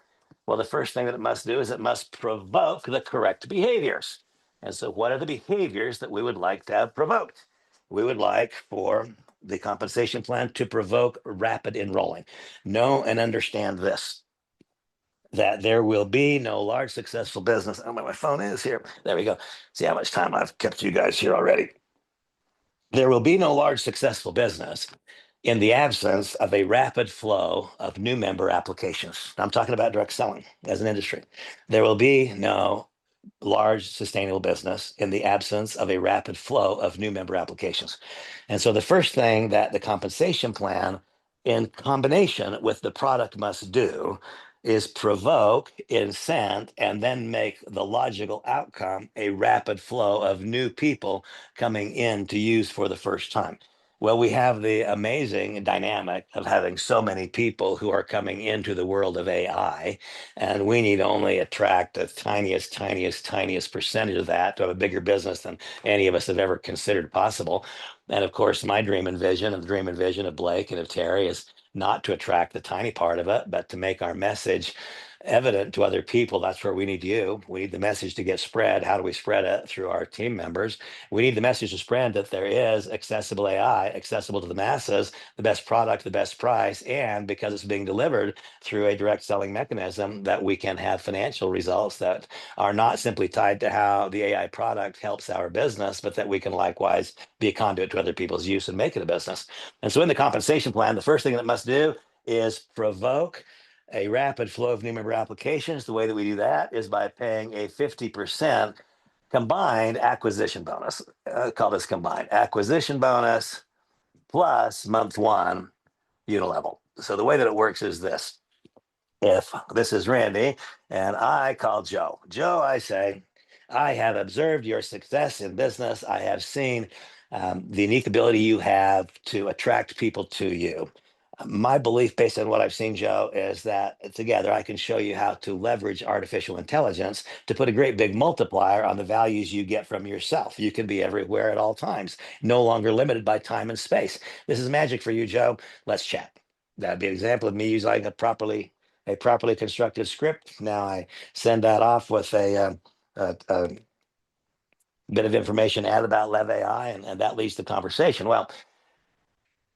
Well, the first thing that it must do is it must provoke the correct behaviors. And so, what are the behaviors that we would like to have provoked? We would like for the compensation plan to provoke rapid enrolling. Know and understand this, that there will be no large successful business. I don't know where my phone is here. There we go. See how much time I've kept you guys here already. There will be no large successful business in the absence of a rapid flow of new member applications. I'm talking about direct selling as an industry. There will be no large sustainable business in the absence of a rapid flow of new member applications. And so the first thing that the compensation plan in combination with the product must do is provoke, incent, and then make the logical outcome a rapid flow of new people coming in to use for the first time. Well, we have the amazing dynamic of having so many people who are coming into the world of AI, and we need only attract the tiniest percentage of that to have a bigger business than any of us have ever considered possible. And of course, my dream and vision, and the dream and vision of Blake and of Terry, is not to attract the tiny part of it, but to make our message evident to other people. That's where we need you. We need the message to get spread. How do we spread it? Through our team members. We need the message to spread that there is accessible AI, accessible to the masses, the best product, the best price, and because it's being delivered through a direct selling mechanism, that we can have financial results that are not simply tied to how the AI product helps our business, but that we can likewise be a conduit to other people's use and make it a business. And so in the compensation plan, the first thing that it must do is provoke a rapid flow of new member applications. The way that we do that is by paying a 50% combined acquisition bonus. Call this combined acquisition bonus plus month one unilevel. So the way that it works is this. If this is Randy and I call Joe, Joe, I say, I have observed your success in business. I have seen the unique ability you have to attract people to you. My belief, based on what I've seen, Joe, is that together I can show you how to leverage artificial intelligence to put a great big multiplier on the values you get from yourself. You can be everywhere at all times, no longer limited by time and space. This is magic for you, Joe. Let's chat. That'd be an example of me using a properly constructed script. Now I send that off with a bit of information add about LevAI, and that leads to conversation. Well,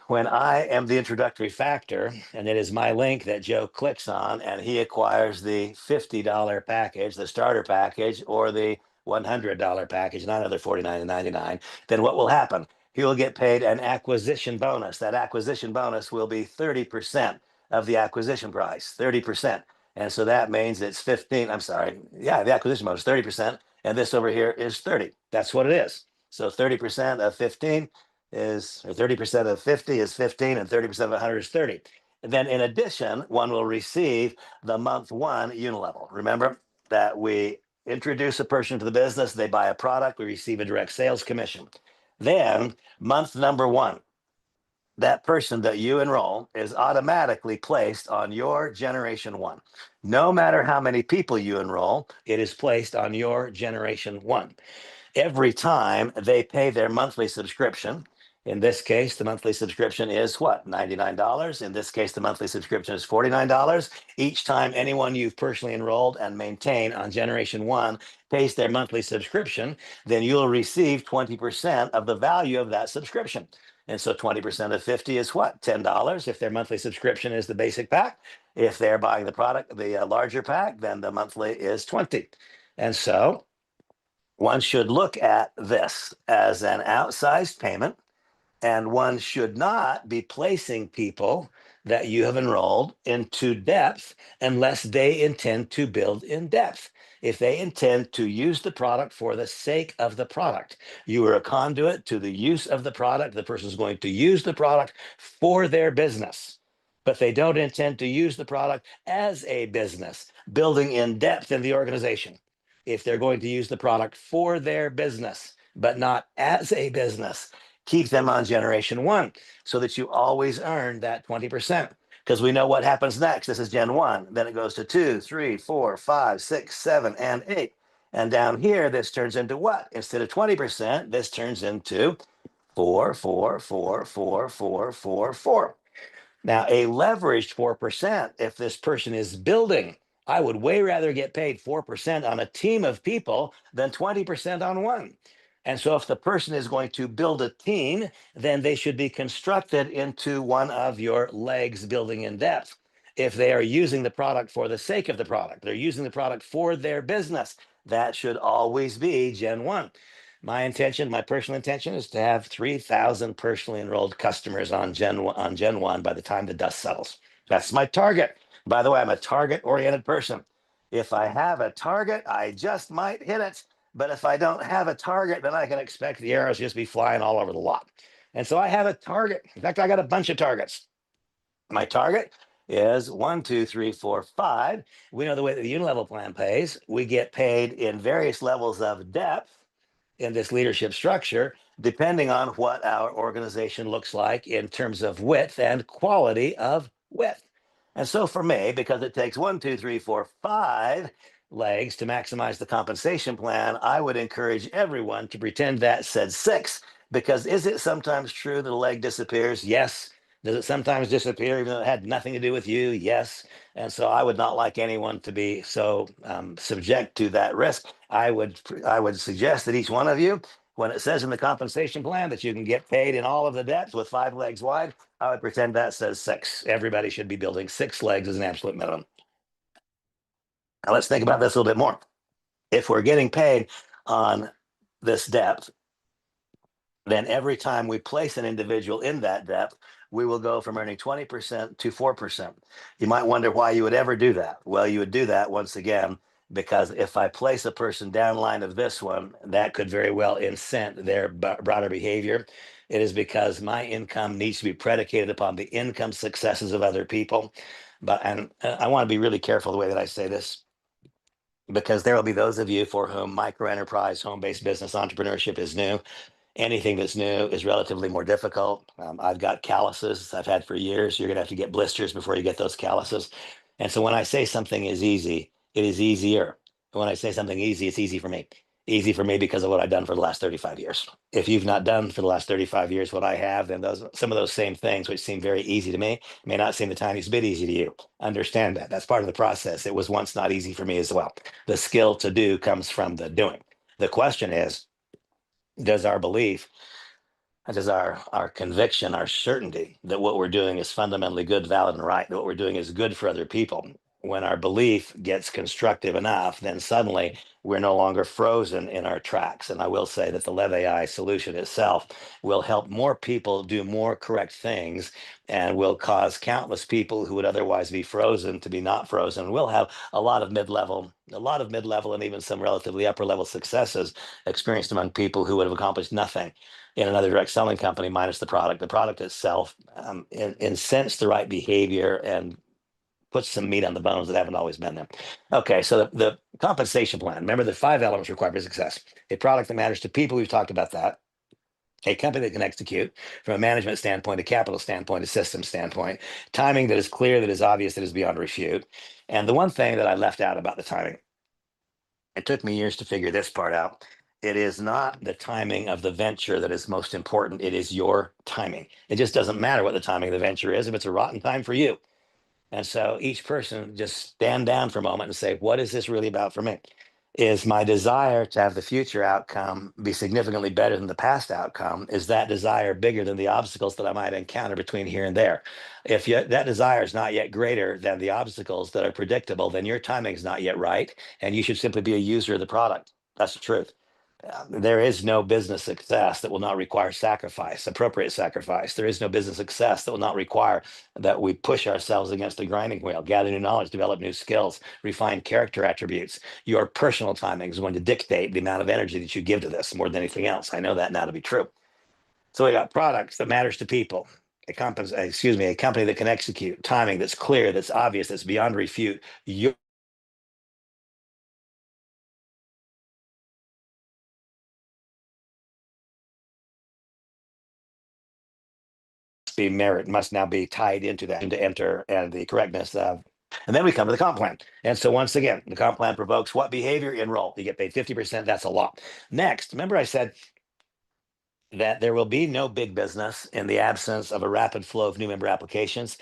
when I am the introductory factor, and it is my link that Joe clicks on, and he acquires the $50 package, the starter package, or the $100 package, not another $49.99, then what will happen? He will get paid an acquisition bonus. That acquisition bonus will be 30% of the acquisition price, 30%. And so that means it's 15, I'm sorry. Yeah, the acquisition bonus, 30%. And this over here is 30. That's what it is. So 30% of 15 is, or 30% of 50 is 15, and 30% of 100 is 30. And then in addition, one will receive the month one unilevel. Remember that we introduce a person to the business, they buy a product, we receive a direct sales commission. Then month number one, that person that you enroll is automatically placed on your generation one. No matter how many people you enroll, it is placed on your generation one. Every time they pay their monthly subscription, in this case, the monthly subscription is what? $99. In this case, the monthly subscription is $49. Each time anyone you've personally enrolled and maintain on generation one pays their monthly subscription, then you'll receive 20% of the value of that subscription. And so 20% of 50 is what? $10 if their monthly subscription is the basic pack. If they're buying the product, the larger pack, then the monthly is 20. And so one should look at this as an outsized payment, and one should not be placing people that you have enrolled into depth unless they intend to build in depth. If they intend to use the product for the sake of the product, you are a conduit to the use of the product. The person is going to use the product for their business, but they don't intend to use the product as a business, building in depth in the organization. If they're going to use the product for their business, but not as a business, keep them on generation one so that you always earn that 20%. Because we know what happens next. This is Gen 1. Then it goes to 2, 3, 4, 5, 6, 7, and 8. And down here, this turns into what? Instead of 20%, this turns into 4, 4, 4, 4, 4, 4, 4. Now, a leveraged 4%, if this person is building, I would way rather get paid 4% on a team of people than 20% on one. And so, if the person is going to build a team, then they should be constructed into one of your legs building in depth. If they are using the product for the sake of the product, they're using the product for their business, that should always be Gen 1. My intention, my personal intention, is to have 3,000 personally enrolled customers on Gen 1 by the time the dust settles. That's my target. By the way, I'm a target-oriented person. If I have a target, I just might hit it. But if I don't have a target, then I can expect the arrows just be flying all over the lot. And so I have a target. In fact, I got a bunch of targets. My target is 1, 2, 3, 4, 5. We know the way that the unilevel plan pays. We get paid in various levels of depth in this leadership structure, depending on what our organization looks like in terms of width and quality of width. And so for me, because it takes 1, 2, 3, 4, 5 legs to maximize the compensation plan, I would encourage everyone to pretend that said 6. Because is it sometimes true that a leg disappears? Yes. Does it sometimes disappear even though it had nothing to do with you? Yes. And so I would not like anyone to be so subject to that risk. I would suggest that each one of you, when it says in the compensation plan that you can get paid in all of the depths with 5 legs wide, I would pretend that says 6. Everybody should be building 6 legs as an absolute minimum. Now let's think about this a little bit more. If we're getting paid on this depth, then every time we place an individual in that depth, we will go from earning 20% to 4%. You might wonder why you would ever do that. Well, you would do that once again, because if I place a person downline of this one, that could very well incent their broader behavior. It is because my income needs to be predicated upon the income successes of other people. And I want to be really careful the way that I say this, because there will be those of you for whom micro enterprise, home-based business entrepreneurship is new. Anything that's new is relatively more difficult. I've got calluses I've had for years. You're going to have to get blisters before you get those calluses. And so when I say something is easy, it is easier. And when I say something easy, it's easy for me. Easy for me because of what I've done for the last 35 years. If you've not done for the last 35 years what I have, then some of those same things, which seem very easy to me, may not seem the tiniest bit easy to you. Understand that. That's part of the process. It was once not easy for me as well. The skill to do comes from the doing. The question is, does our belief, does our conviction, our certainty that what we're doing is fundamentally good, valid, and right, that what we're doing is good for other people, when our belief gets constructive enough, then suddenly we're no longer frozen in our tracks. And I will say that the LevAI solution itself will help more people do more correct things, and will cause countless people who would otherwise be frozen to be not frozen. We'll have a lot of mid-level, and even some relatively upper-level successes experienced among people who would have accomplished nothing in another direct selling company minus the product. The product itself incents the right behavior and puts some meat on the bones that haven't always been there. Okay, so the compensation plan. Remember the 5 elements required for success. A product that matters to people, we've talked about that. A company that can execute from a management standpoint, a capital standpoint, a system standpoint, timing that is clear, that is obvious, that is beyond refute. And the one thing that I left out about the timing, it took me years to figure this part out. It is not the timing of the venture that is most important. It is your timing. It just doesn't matter what the timing of the venture is if it's a rotten time for you. And so each person just stand down for a moment and say, what is this really about for me? Is my desire to have the future outcome be significantly better than the past outcome? Is that desire bigger than the obstacles that I might encounter between here and there? If that desire is not yet greater than the obstacles that are predictable, then your timing is not yet right, and you should simply be a user of the product. That's the truth. There is no business success that will not require sacrifice, appropriate sacrifice. There is no business success that will not require that we push ourselves against the grinding wheel, gather new knowledge, develop new skills, refine character attributes. Your personal timing is going to dictate the amount of energy that you give to this more than anything else. I know that now to be true. So we got products that matters to people, a company that can execute, timing that's clear, that's obvious, that's beyond refute. Your be merit must now be tied into that to enter and the correctness of. And then we come to the comp plan. And so once again, the comp plan provokes what behavior? Enroll. You get paid 50%. That's a lot. Next, remember I said that there will be no big business in the absence of a rapid flow of new member applications.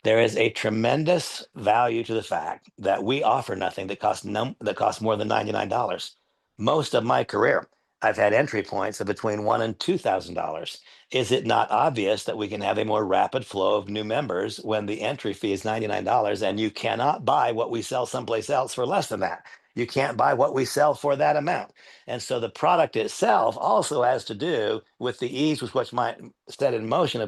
There is a tremendous value to the fact that we offer nothing that costs more than $99. Most of my career, I've had entry points of between $1,000 and $2,000. Is it not obvious that we can have a more rapid flow of new members when the entry fee is $99 and you cannot buy what we sell someplace else for less than that? You can't buy what we sell for that amount. And so the product itself also has to do with the ease with which might set in motion a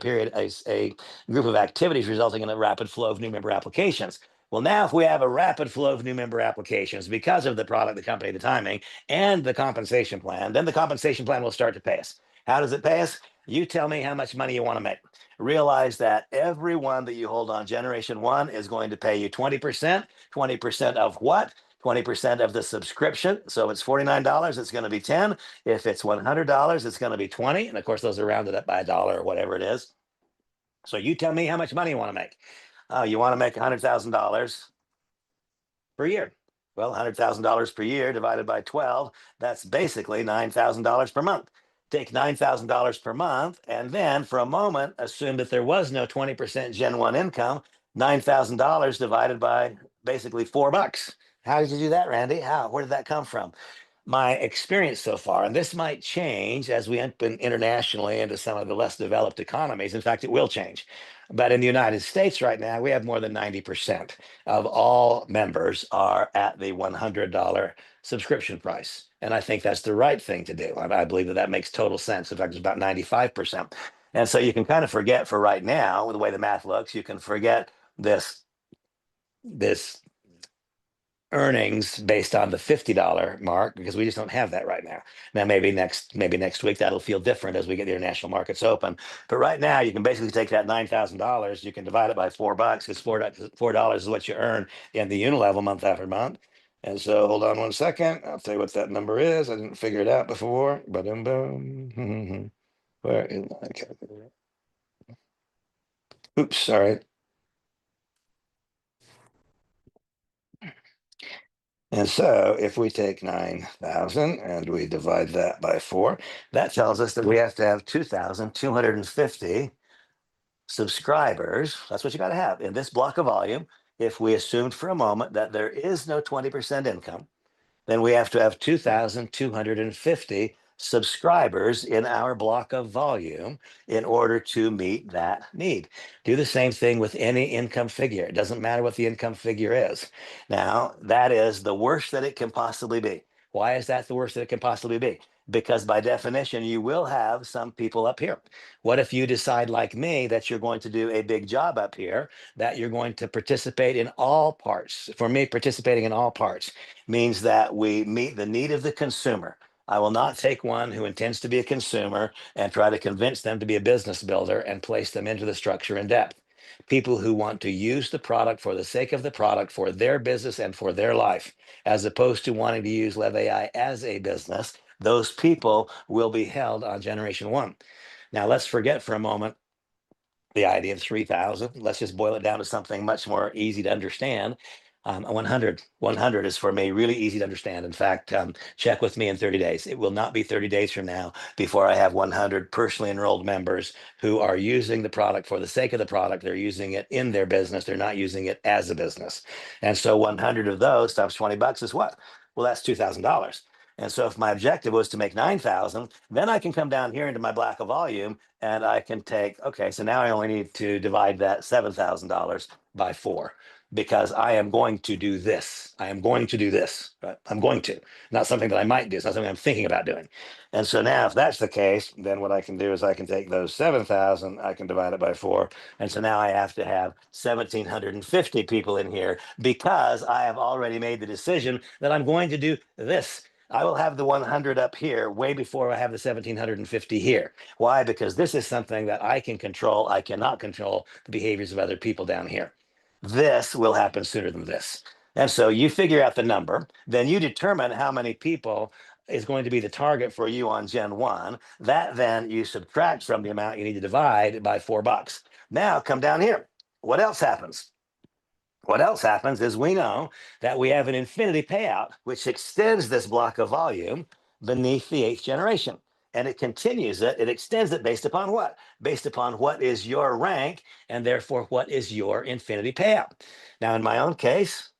group of activities resulting in a rapid flow of new member applications. Well, now if we have a rapid flow of new member applications because of the product, the company, the timing, and the compensation plan, then the compensation plan will start to pay us. How does it pay us? You tell me how much money you want to make. Realize that everyone that you hold on generation one is going to pay you 20%. 20% of what? 20% of the subscription. So if it's $49, it's going to be 10. If it's $100, it's going to be 20. And of course, those are rounded up by a dollar or whatever it is. So you tell me how much money you want to make. You want to make $100,000 per year. Well, $100,000 per year divided by 12, that's basically $9,000 per month. Take $9,000 per month, and then for a moment, assume that there was no 20% Gen 1 income, $9,000 divided by basically $4. How did you do that, Randy? How? Where did that come from? My experience so far, and this might change as we open internationally into some of the less developed economies. In fact, it will change. But in the United States right now, we have more than 90% of all members are at the $100 subscription price. And I think that's the right thing to do. I believe that that makes total sense. In fact, it's about 95%. And so you can kind of forget for right now, with the way the math looks, you can forget this earnings based on the $50 mark because we just don't have that right now. Now maybe next week that'll feel different as we get the international markets open. But right now you can basically take that $9,000, you can divide it by $4 because $4 is what you earn in the unilevel month after month. And so hold on one second. I'll tell you what that number is. I didn't figure it out before. Boom boom. Where is my calculator? Oops, sorry. And so if we take 9,000 and we divide that by 4, that tells us that we have to have 2,250 subscribers. That's what you got to have in this block of volume. If we assumed for a moment that there is no 20% income, then we have to have 2,250 subscribers in our block of volume in order to meet that need. Do the same thing with any income figure. It doesn't matter what the income figure is. Now, that is the worst that it can possibly be. Why is that the worst that it can possibly be? Because by definition, you will have some people up here. What if you decide, like me, that you're going to do a big job up here, that you're going to participate in all parts? For me, participating in all parts means that we meet the need of the consumer. I will not take one who intends to be a consumer and try to convince them to be a business builder and place them into the structure in depth. People who want to use the product for the sake of the product for their business and for their life, as opposed to wanting to use LevAI as a business, those people will be held on generation one. Now, let's forget for a moment the idea of 3,000. Let's just boil it down to something much more easy to understand. 100 is for me really easy to understand. In fact, check with me in 30 days. It will not be 30 days from now before I have 100 personally enrolled members who are using the product for the sake of the product. They're using it in their business. They're not using it as a business. And so 100 of those times $20 is what? Well, that's $2,000. And so if my objective was to make 9,000, then I can come down here into my block of volume and I can take, okay, so now I only need to divide that $7,000 by 4 because I am going to do this. I am going to do this. Right? I'm going to, not something that I might do. It's not something I'm thinking about doing. And so now if that's the case, then what I can do is I can take those 7,000, I can divide it by 4. And so now I have to have 1,750 people in here because I have already made the decision that I'm going to do this. I will have the 100 up here way before I have the 1,750 here. Why? Because this is something that I can control. I cannot control the behaviors of other people down here. This will happen sooner than this. And so you figure out the number, then you determine how many people is going to be the target for you on Gen 1. That then you subtract from the amount you need to divide by $4. Now come down here. What else happens? What else happens is we know that we have an infinity payout, which extends this block of volume beneath the 8th generation. And it continues it, it extends it based upon what? Based upon what is your rank, and therefore what is your infinity payout. Now, in my own case,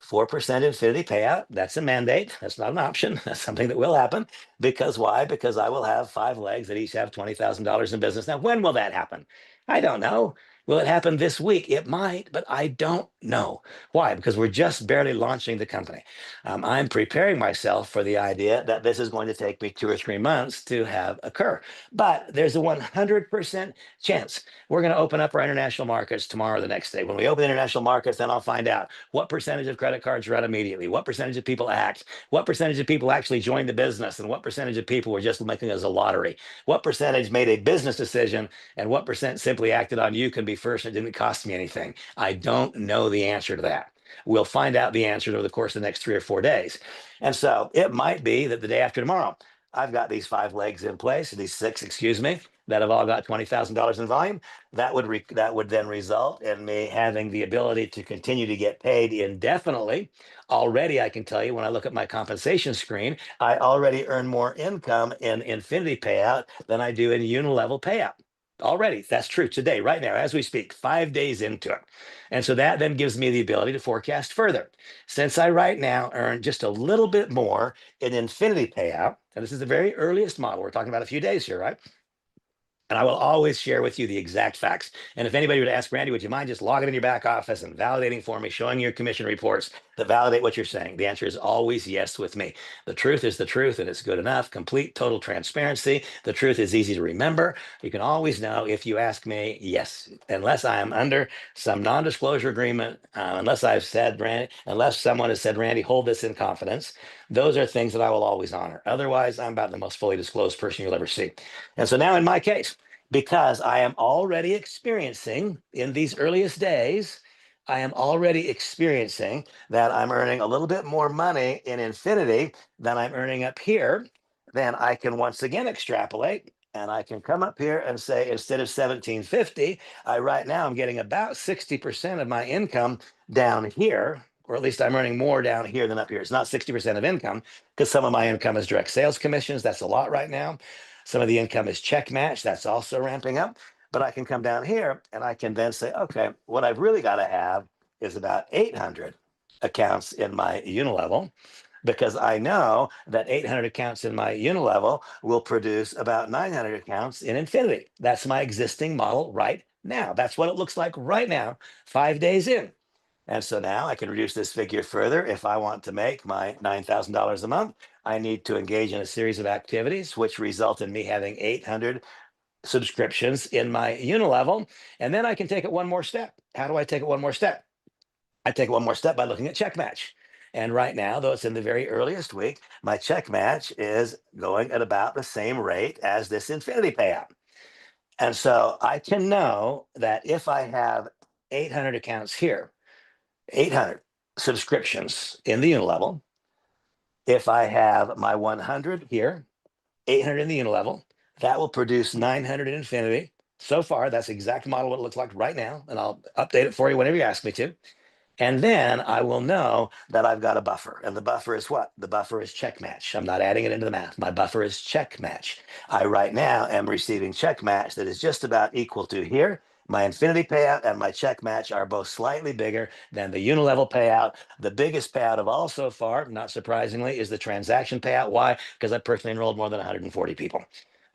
4% infinity payout, that's a mandate. That's not an option. That's something that will happen. Because why? Because I will have 5 legs that each have $20,000 in business. Now, when will that happen? I don't know. Will it happen this week? It might, but I don't know. Why? Because we're just barely launching the company. I'm preparing myself for the idea that this is going to take me 2 or 3 months to have occur. But there's a 100% chance. We're going to open up our international markets tomorrow or the next day. When we open the international markets, then I'll find out what percentage of credit cards run immediately, what percentage of people act, what percentage of people actually join the business, and what percentage of people were just making it as a lottery, what percentage made a business decision, and what percent simply acted on you can be first and it didn't cost me anything. I don't know the answer to that. We'll find out the answer over the course of the next 3 or 4 days. And so it might be that the day after tomorrow, I've got these 5 legs in place, these 6, excuse me, that have all got $20,000 in volume. That would then result in me having the ability to continue to get paid indefinitely. Already, I can tell you when I look at my compensation screen, I already earn more income in infinity payout than I do in unilevel payout. Already, that's true today, right now, as we speak, 5 days into it. And so that then gives me the ability to forecast further. Since I right now earn just a little bit more in infinity payout, and this is the very earliest model, we're talking about a few days here, right? And I will always share with you the exact facts. And if anybody would ask, Randy, would you mind just logging in your back office and validating for me, showing your commission reports that validate what you're saying? The answer is always yes with me. The truth is the truth, and it's good enough. Complete, total transparency. The truth is easy to remember. You can always know if you ask me, yes, unless I am under some non-disclosure agreement, unless I've said, Randy, unless someone has said, Randy, hold this in confidence. Those are things that I will always honor. Otherwise, I'm about the most fully disclosed person you'll ever see. And so now in my case, because I am already experiencing in these earliest days, I am already experiencing that I'm earning a little bit more money in infinity than I'm earning up here. Then I can once again extrapolate and I can come up here and say, instead of 1750, I right now I'm getting about 60% of my income down here, or at least I'm earning more down here than up here. It's not 60% of income because some of my income is direct sales commissions. That's a lot right now. Some of the income is check match. That's also ramping up. But I can come down here and I can then say, okay, what I've really got to have is about 800 accounts in my unilevel, because I know that 800 accounts in my unilevel will produce about 900 accounts in infinity. That's my existing model right now. That's what it looks like right now, 5 days in. And so now I can reduce this figure further. If I want to make my $9,000 a month, I need to engage in a series of activities, which result in me having 800 subscriptions in my unilevel. And then I can take it one more step. How do I take it one more step? I take it one more step by looking at check match. And right now, though it's in the very earliest week, my check match is going at about the same rate as this infinity payout. And so I can know that if I have 800 accounts here, 800 subscriptions in the unilevel. If I have my 100 here, 800 in the unilevel, that will produce 900 in infinity. So far, that's the exact model what it looks like right now. And I'll update it for you whenever you ask me to. And then I will know that I've got a buffer. And the buffer is what? The buffer is check match. I'm not adding it into the math. My buffer is check match. I right now am receiving check match that is just about equal to here. My infinity payout and my check match are both slightly bigger than the unilevel payout. The biggest payout of all so far, not surprisingly, is the transaction payout. Why? Because I personally enrolled more than 140 people.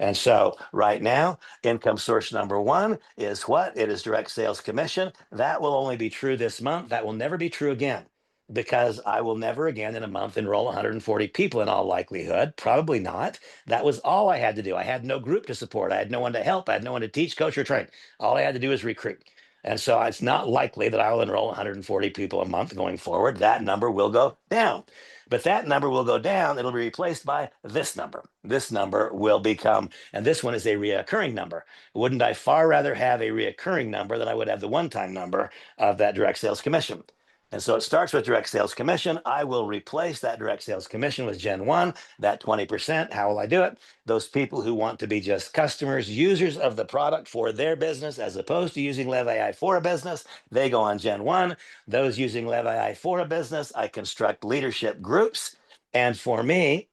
And so right now, income source number one is what? It is direct sales commission. That will only be true this month. That will never be true again because I will never again in a month enroll 140 people in all likelihood. Probably not. That was all I had to do. I had no group to support. I had no one to help. I had no one to teach, coach, or train. All I had to do is recruit. And so it's not likely that I will enroll 140 people a month going forward. That number will go down. But that number will go down. It'll be replaced by this number. This number will become, and this one is a reoccurring number. Wouldn't I far rather have a reoccurring number than I would have the one-time number of that direct sales commission? And so it starts with direct sales commission. I will replace that direct sales commission with Gen 1, that 20%. How will I do it? Those people who want to be just customers, users of the product for their business, as opposed to using LevAI for a business, they go on Gen 1. Those using LevAI for a business, I construct leadership groups. And for me,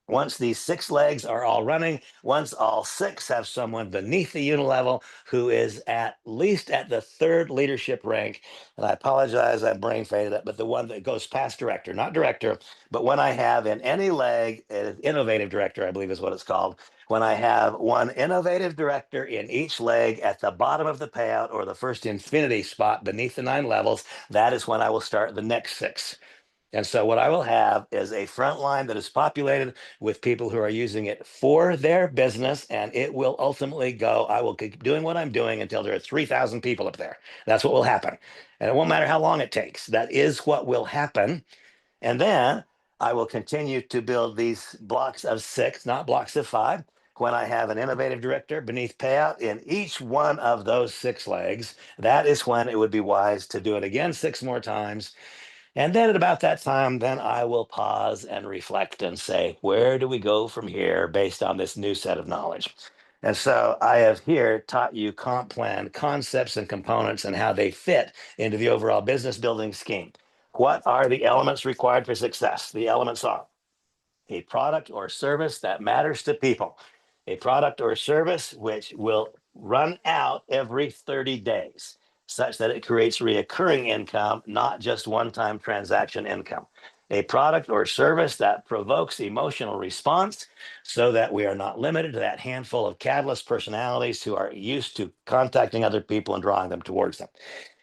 once these 6 legs are all running, once all 6 have someone beneath the unilevel who is at least at the 3rd leadership rank, and I apologize, I brain faded it, but the one that goes past director, not director, but when I have in any leg, innovative director, I believe is what it's called, when I have one innovative director in each leg at the bottom of the payout or the first infinity spot beneath the 9 levels, that is when I will start the next 6. And so what I will have is a front line that is populated with people who are using it for their business, and it will ultimately go. I will keep doing what I'm doing until there are 3,000 people up there. That's what will happen. And it won't matter how long it takes. That is what will happen. And then I will continue to build these blocks of 6, not blocks of 5. When I have an innovative director beneath payout in each one of those 6 legs, that is when it would be wise to do it again 6 more times. And then at about that time, then I will pause and reflect and say, where do we go from here based on this new set of knowledge? And so I have here taught you comp plan concepts and components and how they fit into the overall business building scheme. What are the elements required for success? The elements are a product or service that matters to people, a product or service which will run out every 30 days, such that it creates reoccurring income, not just one-time transaction income. A product or service that provokes emotional response so that we are not limited to that handful of catalyst personalities who are used to contacting other people and drawing them towards them.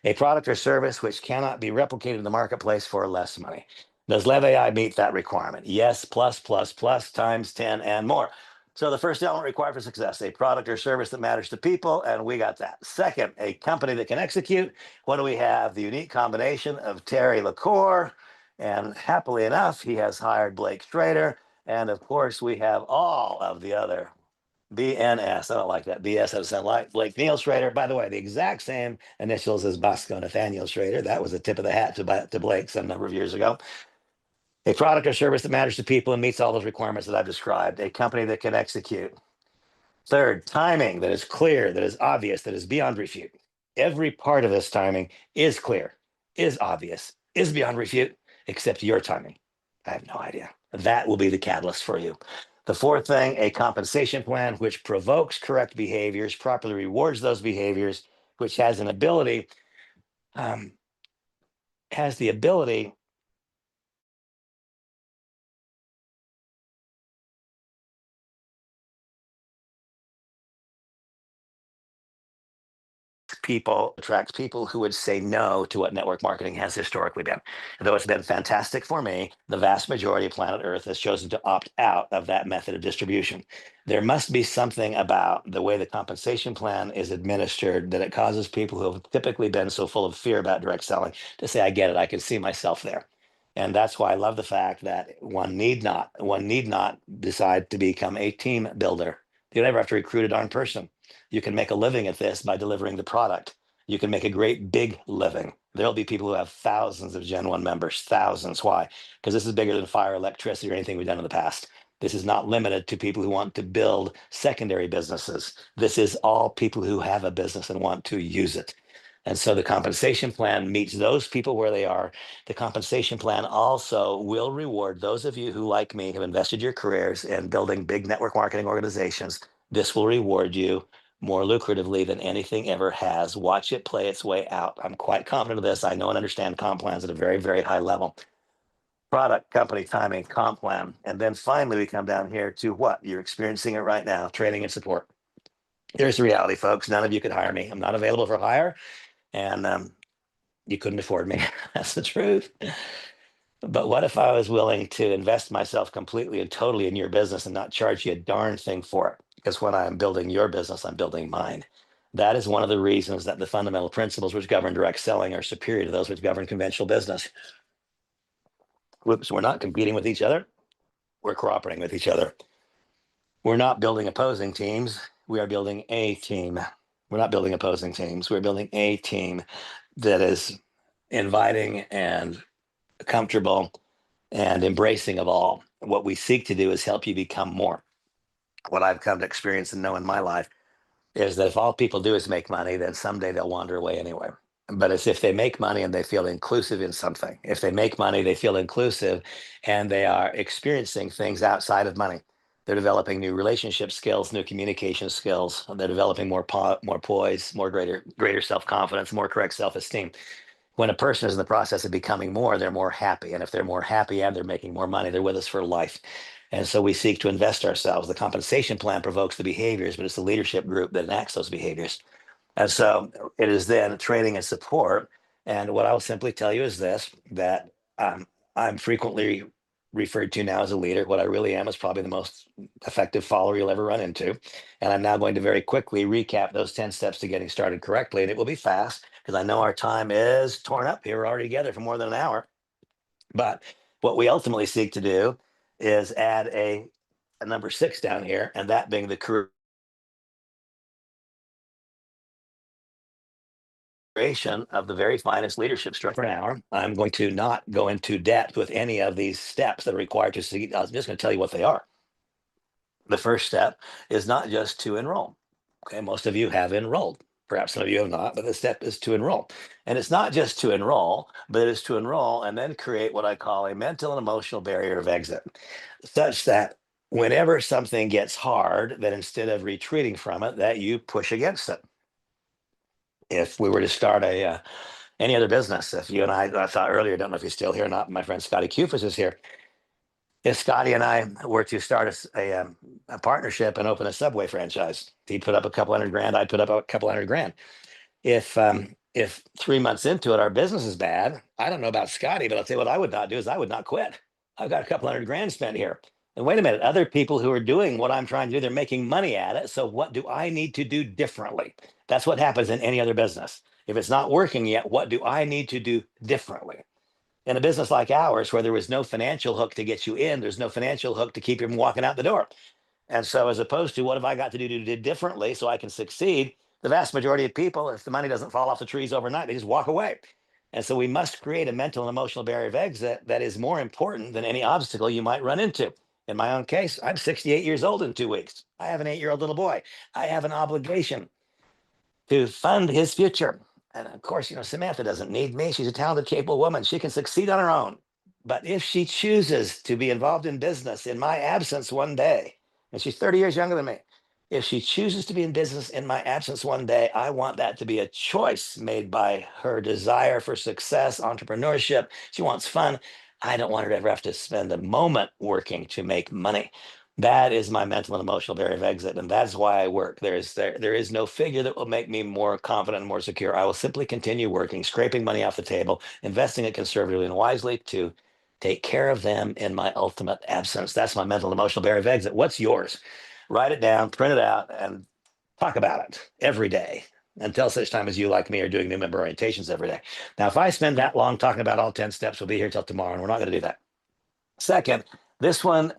A product or service which cannot be replicated in the marketplace for less money. Does LevAI meet that requirement? Yes, plus, plus, plus, times 10 and more. So the first element required for success, a product or service that matters to people, and we got that. Second, a company that can execute. What do we have? The unique combination of Terry LaCour, and happily enough, he has hired Blake Schrader. And of course, we have all of the other BNS. I don't like that. BS doesn't sound like Blake Neil Schrader. By the way, the exact same initials as Bosco Nathaniel Schrader. That was a tip of the hat to Blake some number of years ago. A product or service that matters to people and meets all those requirements that I've described. A company that can execute. Third, timing that is clear, that is obvious, that is beyond refute. Every part of this timing is clear, is obvious, is beyond refute, except your timing. I have no idea. That will be the catalyst for you. The fourth thing, a compensation plan which provokes correct behaviors, properly rewards those behaviors, which has an ability, has the ability people, attracts people who would say no to what network marketing has historically been. Though it's been fantastic for me, the vast majority of planet Earth has chosen to opt out of that method of distribution. There must be something about the way the compensation plan is administered that it causes people who have typically been so full of fear about direct selling to say, I get it, I can see myself there. And that's why I love the fact that one need not decide to become a team builder. You never have to recruit a darn person. You can make a living at this by delivering the product. You can make a great big living. There'll be people who have thousands of Gen 1 members, thousands. Why? Because this is bigger than fire, electricity, or anything we've done in the past. This is not limited to people who want to build secondary businesses. This is all people who have a business and want to use it. And so the compensation plan meets those people where they are. The compensation plan also will reward those of you who, like me, have invested your careers in building big network marketing organizations. This will reward you more lucratively than anything ever has. Watch it play its way out. I'm quite confident of this. I know and understand comp plans at a very, very high level. Product, company, timing, comp plan. And then finally, we come down here to what? You're experiencing it right now, training and support. Here's the reality, folks. None of you could hire me. I'm not available for hire, and you couldn't afford me. That's the truth. But what if I was willing to invest myself completely and totally in your business and not charge you a darn thing for it? Because when I'm building your business, I'm building mine. That is one of the reasons that the fundamental principles which govern direct selling are superior to those which govern conventional business. Whoops, we're not competing with each other. We're cooperating with each other. We're not building opposing teams. We are building a team. We're not building opposing teams. We're building a team that is inviting and comfortable and embracing of all. What we seek to do is help you become more. What I've come to experience and know in my life is that if all people do is make money, then someday they'll wander away anyway. But it's if they make money and they feel inclusive in something. If they make money, they feel inclusive and they are experiencing things outside of money. They're developing new relationship skills, new communication skills. They're developing more poise, more greater self-confidence, more correct self-esteem. When a person is in the process of becoming more, they're more happy. And if they're more happy and they're making more money, they're with us for life. And so we seek to invest ourselves. The compensation plan provokes the behaviors, but it's the leadership group that enacts those behaviors. And so it is then training and support. And what I'll simply tell you is this, that I'm frequently referred to now as a leader. What I really am is probably the most effective follower you'll ever run into. And I'm now going to very quickly recap those 10 steps to getting started correctly. And it will be fast because I know our time is torn up here. We're already together for more than an hour. But what we ultimately seek to do is add a number 6 down here, and that being the creation of the very finest leadership structure. For an hour, I'm going to not go into depth with any of these steps that are required to see. I'm just going to tell you what they are. The first step is not just to enroll. Okay, most of you have enrolled. Perhaps some of you have not, but the step is to enroll. And it's not just to enroll, but it is to enroll and then create what I call a mental and emotional barrier of exit, such that whenever something gets hard, that instead of retreating from it, that you push against it. If we were to start any other business, if you and I thought earlier, don't know if you're still here or not, my friend Scotty Kufis is here. If Scotty and I were to start a partnership and open a Subway franchise, he'd put up a couple hundred grand, I'd put up a couple hundred grand. If 3 months into it, our business is bad, I don't know about Scotty, but I'll tell you what I would not do is I would not quit. I've got a couple hundred grand spent here. And wait a minute, other people who are doing what I'm trying to do, they're making money at it. So what do I need to do differently? That's what happens in any other business. If it's not working yet, what do I need to do differently? In a business like ours, where there was no financial hook to get you in, there's no financial hook to keep you from walking out the door. And so, as opposed to what have I got to do differently so I can succeed, the vast majority of people, if the money doesn't fall off the trees overnight, they just walk away. And so, we must create a mental and emotional barrier of exit that is more important than any obstacle you might run into. In my own case, I'm 68 years old in 2 weeks. I have an 8-year-old little boy. I have an obligation to fund his future. And of course, Samantha doesn't need me. She's a talented, capable woman. She can succeed on her own. But if she chooses to be involved in business in my absence one day, and she's 30 years younger than me, if she chooses to be in business in my absence one day, I want that to be a choice made by her desire for success, entrepreneurship. She wants fun. I don't want her to ever have to spend a moment working to make money. That is my mental and emotional barrier of exit, and that's why I work. There is no figure that will make me more confident and more secure. I will simply continue working, scraping money off the table, investing it conservatively and wisely to take care of them in my ultimate absence. That's my mental and emotional barrier of exit. What's yours? Write it down, print it out, and talk about it every day until such time as you, like me, are doing new member orientations every day. Now, if I spend that long talking about all 10 steps, we'll be here till tomorrow, and we're not going to do that. Second, this one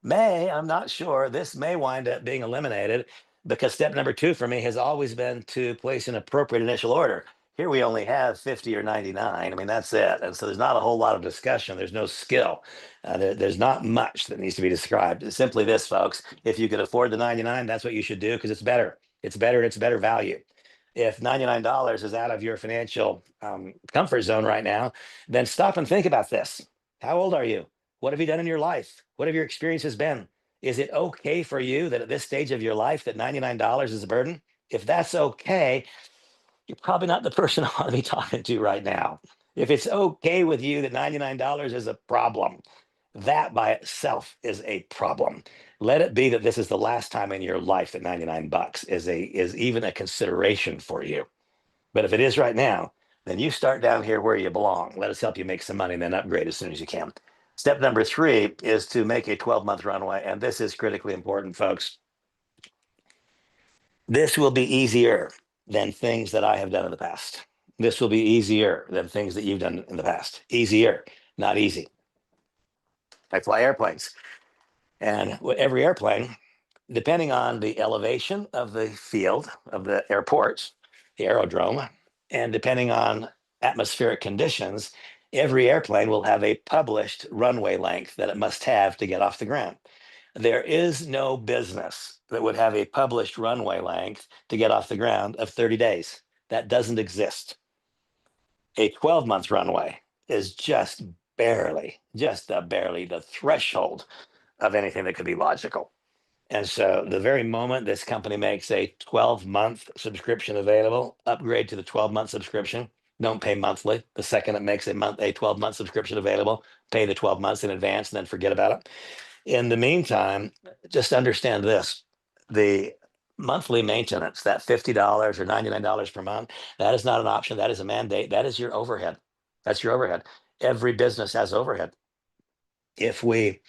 I'm not sure, this may wind up being eliminated because step number 2 for me has always been to place an appropriate initial order. Here we only have 50 or 99. I mean, that's it. And so there's not a whole lot of discussion. There's no skill. There's not much that needs to be described. It's simply this, folks. If you could afford the 99, that's what you should do because it's better. It's better and it's better value. If $99 is out of your financial comfort zone right now, then stop and think about this. How old are you? What have you done in your life? What have your experiences been? Is it okay for you that at this stage of your life that $99 is a burden? If that's okay, you're probably not the person I want to be talking to right now. If it's okay with you that $99 is a problem, that by itself is a problem. Let it be that this is the last time in your life that 99 bucks is even a consideration for you. But if it is right now, then you start down here where you belong. Let us help you make some money and then upgrade as soon as you can. Step number 3 is to make a 12-month runway. And this is critically important, folks. This will be easier than things that I have done in the past. This will be easier than things that you've done in the past. Easier, not easy. I fly airplanes. And with every airplane, depending on the elevation of the field of the airport, the aerodrome, and depending on atmospheric conditions, every airplane will have a published runway length that it must have to get off the ground. There is no business that would have a published runway length to get off the ground of 30 days. That doesn't exist. A 12-month runway is just barely the threshold of anything that could be logical. And so the very moment this company makes a 12-month subscription available, upgrade to the 12-month subscription. Don't pay monthly. The second it makes a 12-month subscription available, pay the 12 months in advance and then forget about it. In the meantime, just understand this. The monthly maintenance, that $50 or $99 per month, that is not an option. That is a mandate. That is your overhead. That's your overhead. Every business has overhead. If we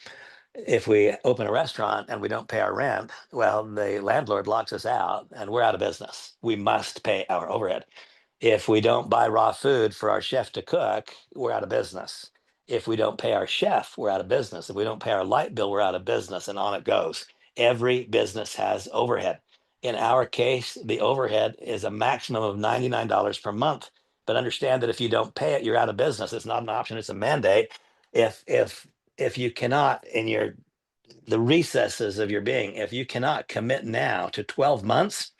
open a restaurant and we don't pay our rent, well, the landlord locks us out and we're out of business. We must pay our overhead. If we don't buy raw food for our chef to cook, we're out of business. If we don't pay our chef, we're out of business. If we don't pay our light bill, we're out of business, and on it goes. Every business has overhead. In our case, the overhead is a maximum of $99 per month. But understand that if you don't pay it, you're out of business. It's not an option, it's a mandate. If you cannot, in the recesses of your being, if you cannot commit now to 12 months,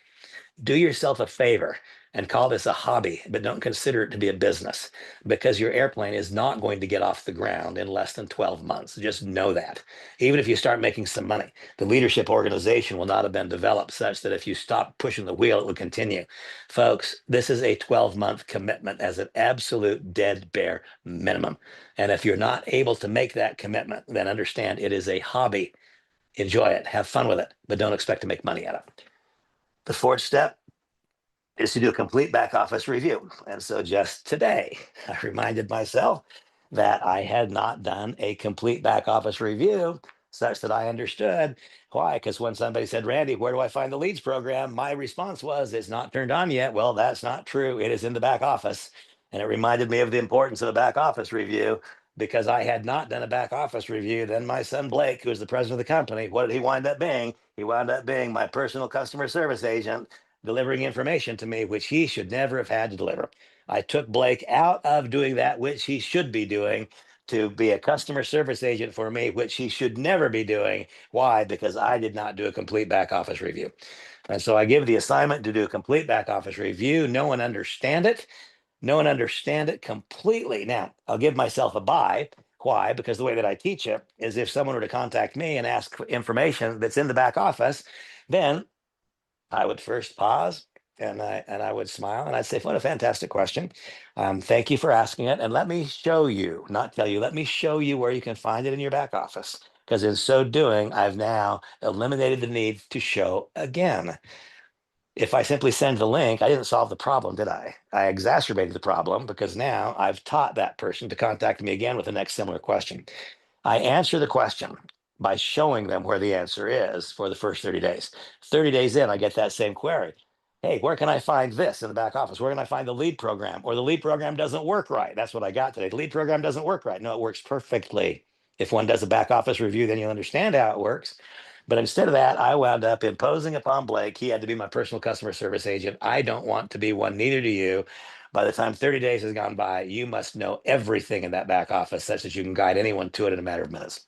do yourself a favor and call this a hobby, but don't consider it to be a business, because your airplane is not going to get off the ground in less than 12 months. Just know that. Even if you start making some money, the leadership organization will not have been developed such that if you stop pushing the wheel, it will continue. Folks, this is a 12-month commitment as an absolute dead bare minimum. And if you're not able to make that commitment, then understand it is a hobby. Enjoy it, have fun with it, but don't expect to make money out of it. The 4th step is to do a complete back office review. And so just today, I reminded myself that I had not done a complete back office review such that I understood why. Because when somebody said, Randy, where do I find the leads program? My response was, it's not turned on yet. Well, that's not true. It is in the back office. And it reminded me of the importance of the back office review, because I had not done a back office review. Then my son Blake, who is the president of the company, what did he wind up being? He wound up being my personal customer service agent, delivering information to me, which he should never have had to deliver. I took Blake out of doing that, which he should be doing, to be a customer service agent for me, which he should never be doing. Why? Because I did not do a complete back office review. And so I give the assignment to do a complete back office review. No one understand it. No one understand it completely. Now, I'll give myself a buy. Why? Because the way that I teach it is, if someone were to contact me and ask for information that's in the back office, then I would first pause and I would smile and I'd say, what a fantastic question. Thank you for asking it. And let me show you, not tell you, let me show you where you can find it in your back office. Because in so doing, I've now eliminated the need to show again. If I simply send the link, I didn't solve the problem, did I? I exacerbated the problem, because now I've taught that person to contact me again with the next similar question. I answer the question by showing them where the answer is for the first 30 days. 30 days in, I get that same query. Hey, where can I find this in the back office? Where can I find the lead program? Or the lead program doesn't work right. That's what I got today. The lead program doesn't work right. No, it works perfectly. If one does a back office review, then you'll understand how it works. But instead of that, I wound up imposing upon Blake. He had to be my personal customer service agent. I don't want to be one, neither do you. By the time 30 days has gone by, you must know everything in that back office such that you can guide anyone to it in a matter of minutes.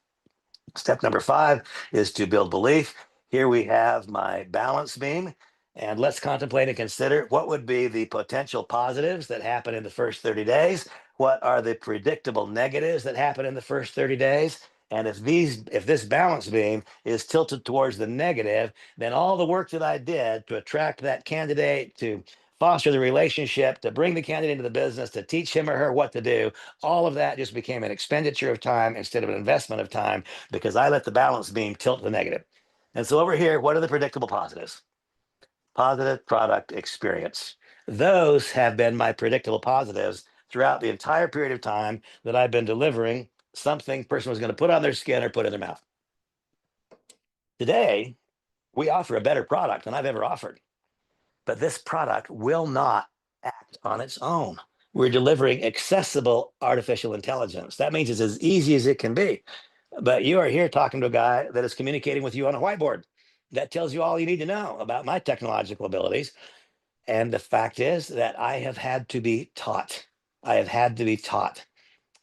Step number 5 is to build belief. Here we have my balance beam. And let's contemplate and consider what would be the potential positives that happen in the first 30 days. What are the predictable negatives that happen in the first 30 days? And if this balance beam is tilted towards the negative, then all the work that I did to attract that candidate, to foster the relationship, to bring the candidate into the business, to teach him or her what to do, all of that just became an expenditure of time instead of an investment of time, because I let the balance beam tilt to the negative. And so over here, what are the predictable positives? Positive product experience. Those have been my predictable positives throughout the entire period of time that I've been delivering something person was going to put on their skin or put in their mouth. Today, we offer a better product than I've ever offered, but this product will not act on its own. We're delivering accessible artificial intelligence. That means it's as easy as it can be. But you are here talking to a guy that is communicating with you on a whiteboard. That tells you all you need to know about my technological abilities. And the fact is that I have had to be taught. I have had to be taught.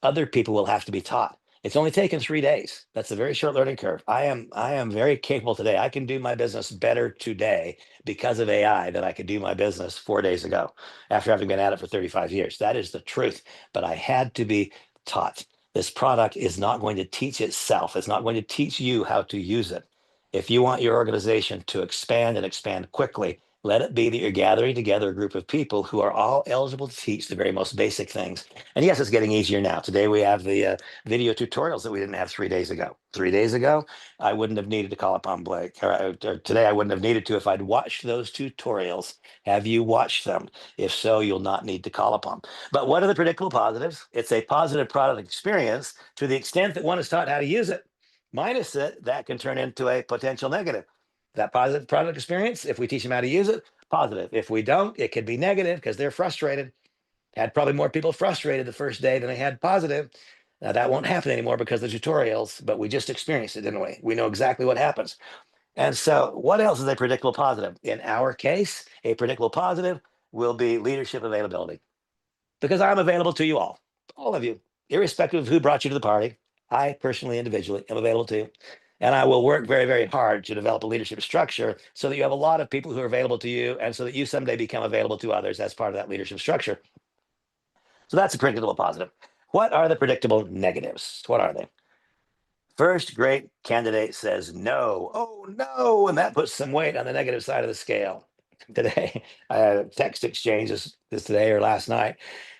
Other people will have to be taught. It's only taken 3 days. That's a very short learning curve. I am very capable today. I can do my business better today because of AI than I could do my business 4 days ago after having been at it for 35 years. That is the truth. But I had to be taught. This product is not going to teach itself. It's not going to teach you how to use it. If you want your organization to expand and expand quickly, let it be that you're gathering together a group of people who are all eligible to teach the very most basic things. And yes, it's getting easier now. Today we have the video tutorials that we didn't have 3 days ago. 3 days ago, I wouldn't have needed to call upon Blake. Or today, I wouldn't have needed to if I'd watched those tutorials. Have you watched them? If so, you'll not need to call upon. But what are the predictable positives? It's a positive product experience to the extent that one is taught how to use it. Minus it, that can turn into a potential negative. That positive product experience, if we teach them how to use it, positive. If we don't, it could be negative because they're frustrated. Had probably more people frustrated the first day than they had positive. Now that won't happen anymore because of the tutorials, but we just experienced it, didn't we? We know exactly what happens. And so what else is a predictable positive? In our case, a predictable positive will be leadership availability, because I'm available to you all of you, irrespective of who brought you to the party. I personally, individually, am available to you. And I will work very, very hard to develop a leadership structure so that you have a lot of people who are available to you and so that you someday become available to others as part of that leadership structure. So that's a predictable positive. What are the predictable negatives? What are they? First great candidate says no. Oh, no. And that puts some weight on the negative side of the scale. Today, I had a text exchange this today or last night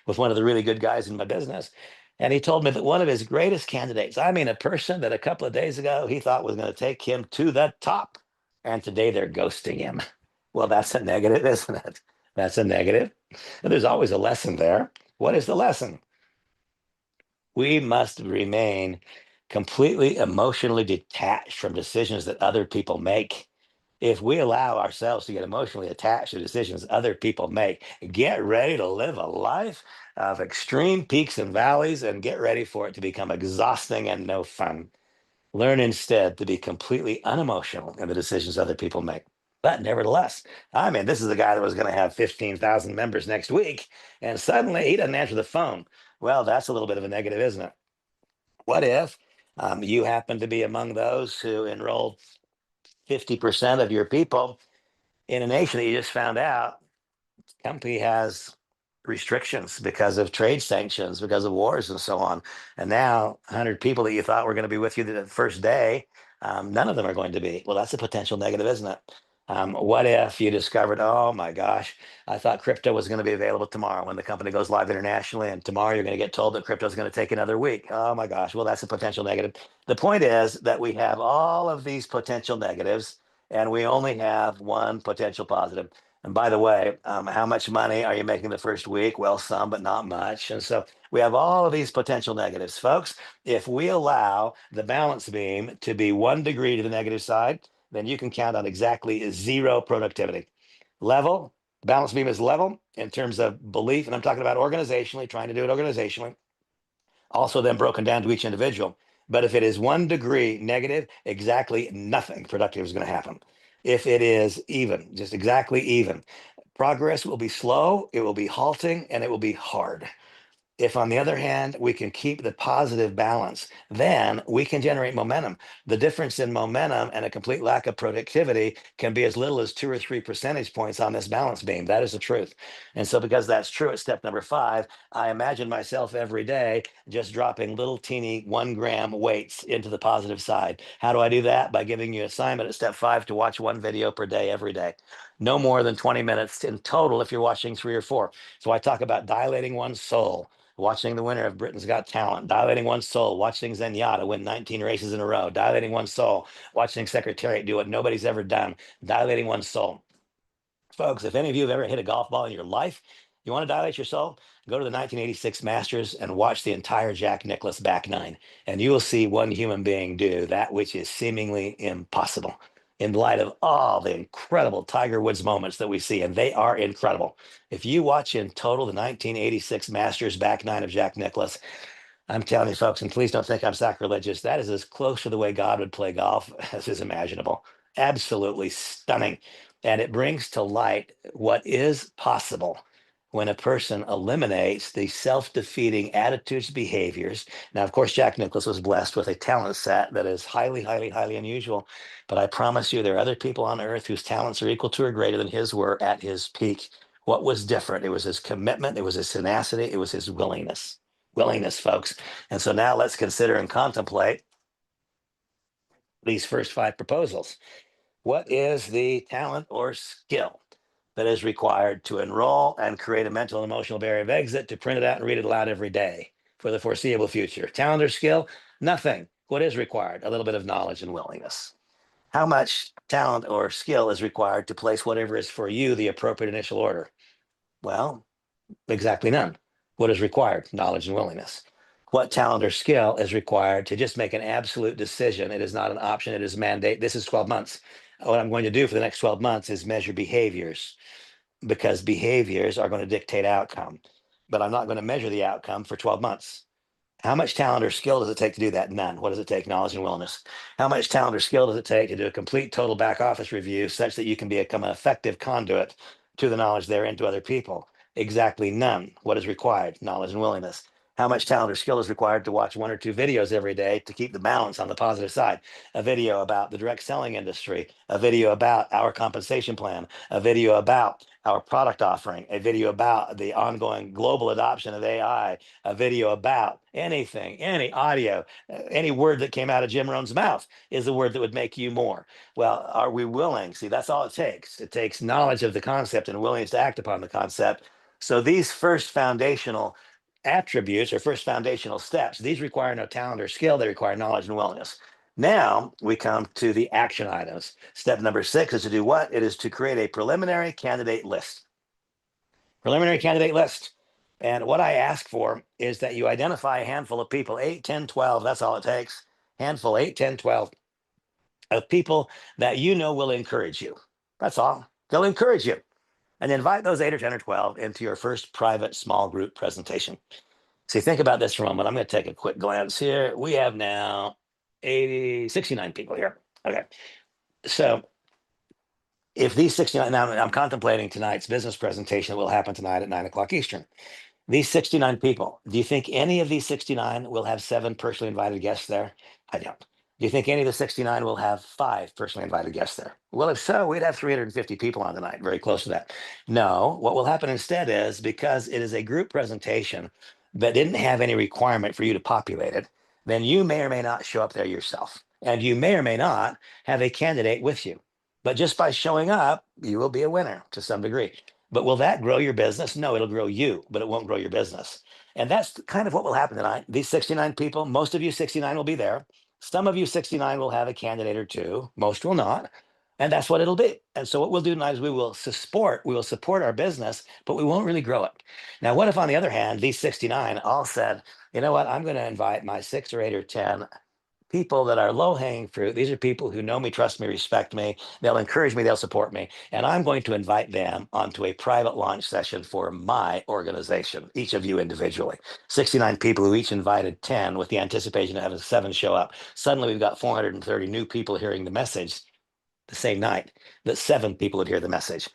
with one of the really good guys in my business. And he told me that one of his greatest candidates, I mean, a person that a couple of days ago he thought was going to take him to the top, and today they're ghosting him. Well, that's a negative, isn't it? That's a negative. And there's always a lesson there. What is the lesson? We must remain completely emotionally detached from decisions that other people make. If we allow ourselves to get emotionally attached to decisions other people make, get ready to live a life of extreme peaks and valleys and get ready for it to become exhausting and no fun. Learn instead to be completely unemotional in the decisions other people make. But nevertheless, I mean, this is a guy that was going to have 15,000 members next week, and suddenly he doesn't answer the phone. Well, that's a little bit of a negative, isn't it? What if you happen to be among those who enrolled 50% of your people in a nation that you just found out company has restrictions because of trade sanctions, because of wars and so on. And now 100 people that you thought were going to be with you the first day, none of them are going to be. Well, that's a potential negative, isn't it? What if you discovered, oh my gosh, I thought crypto was going to be available tomorrow when the company goes live internationally, and tomorrow you're going to get told that crypto is going to take another week. Oh my gosh, well, that's a potential negative. The point is that we have all of these potential negatives, and we only have one potential positive. And by the way, how much money are you making the first week? Well, some, but not much. And so we have all of these potential negatives, folks. If we allow the balance beam to be 1 degree to the negative side, then you can count on exactly zero productivity. Level, balance beam is level in terms of belief. And I'm talking about organizationally, trying to do it organizationally. Also then broken down to each individual. But if it is 1 degree negative, exactly nothing productive is going to happen. If it is even, just exactly even, progress will be slow, it will be halting, and it will be hard. If, on the other hand, we can keep the positive balance, then we can generate momentum. The difference in momentum and a complete lack of productivity can be as little as 2 or 3 percentage points on this balance beam. That is the truth. And so, because that's true at step number 5, I imagine myself every day just dropping little teeny 1 gram weights into the positive side. How do I do that? By giving you assignment at step 5 to watch 1 video per day every day. No more than 20 minutes in total if you're watching 3 or 4. So I talk about dilating one's soul, watching the winner of Britain's Got Talent, dilating one's soul, watching Zenyatta win 19 races in a row, dilating one's soul, watching Secretariat do what nobody's ever done, dilating one's soul. Folks, if any of you have ever hit a golf ball in your life, you want to dilate your soul, go to the 1986 Masters and watch the entire Jack Nicklaus back nine, and you will see one human being do that which is seemingly impossible in light of all the incredible Tiger Woods moments that we see, and they are incredible. If you watch in total the 1986 Masters back nine of Jack Nicklaus, I'm telling you, folks, and please don't think I'm sacrilegious, that is as close to the way God would play golf as is imaginable. Absolutely stunning. And it brings to light what is possible when a person eliminates the self-defeating attitudes, behaviors. Now, of course, Jack Nicklaus was blessed with a talent set that is highly, highly, highly unusual. But I promise you, there are other people on earth whose talents are equal to or greater than his were at his peak. What was different? It was his commitment, it was his tenacity, it was his willingness. Willingness, folks. And so now let's consider and contemplate these first 5 proposals. What is the talent or skill that is required to enroll and create a mental and emotional barrier of exit to print it out and read it aloud every day for the foreseeable future? Talent or skill? Nothing. What is required? A little bit of knowledge and willingness. How much talent or skill is required to place whatever is for you the appropriate initial order? Well, exactly none. What is required? Knowledge and willingness. What talent or skill is required to just make an absolute decision? It is not an option, it is a mandate. This is 12 months. What I'm going to do for the next 12 months is measure behaviors, because behaviors are going to dictate outcome. But I'm not going to measure the outcome for 12 months. How much talent or skill does it take to do that? None. What does it take? Knowledge and willingness. How much talent or skill does it take to do a complete total back office review such that you can become an effective conduit to the knowledge therein to other people? Exactly none. What is required? Knowledge and willingness. How much talent or skill is required to watch 1 or 2 videos every day to keep the balance on the positive side? A video about the direct selling industry, a video about our compensation plan, a video about our product offering, a video about the ongoing global adoption of AI, a video about anything, any audio, any word that came out of Jim Rohn's mouth is a word that would make you more. Well, are we willing? See, that's all it takes. It takes knowledge of the concept and willingness to act upon the concept. So these first foundational attributes or first foundational steps, these require no talent or skill, they require knowledge and willingness. Now we come to the action items. Step number 6 is to do what? It is to create a preliminary candidate list. Preliminary candidate list. And what I ask for is that you identify a handful of people, 8, 10, 12, that's all it takes. Handful, 8, 10, 12 of people that you know will encourage you. That's all. They'll encourage you. And invite those 8 or 10 or 12 into your first private small group presentation. See, think about this for a moment. I'm going to take a quick glance here. We have now 69 people here. Okay. So if these 69, now I'm contemplating tonight's business presentation that will happen tonight at 9 o'clock Eastern. These 69 people, do you think any of these 69 will have 7 personally invited guests there? I don't. Do you think any of the 69 will have 5 personally invited guests there? Well, if so, we'd have 350 people on tonight, very close to that. No, what will happen instead is, because it is a group presentation that didn't have any requirement for you to populate it, then you may or may not show up there yourself. And you may or may not have a candidate with you. But just by showing up, you will be a winner to some degree. But will that grow your business? No, it'll grow you, but it won't grow your business. And that's kind of what will happen tonight. These 69 people, most of you 69 will be there. Some of you 69 will have a candidate or two, most will not. And that's what it'll be. And so what we'll do tonight is we will support our business, but we won't really grow it. Now, what if, on the other hand, these 69 all said, you know what, I'm going to invite my 6 or 8 or 10 people that are low hanging fruit. These are people who know me, trust me, respect me. They'll encourage me, they'll support me. And I'm going to invite them onto a private launch session for my organization, each of you individually. 69 people who each invited 10 with the anticipation of having 7 show up. Suddenly we've got 430 new people hearing the message the same night that 7 people would hear the message.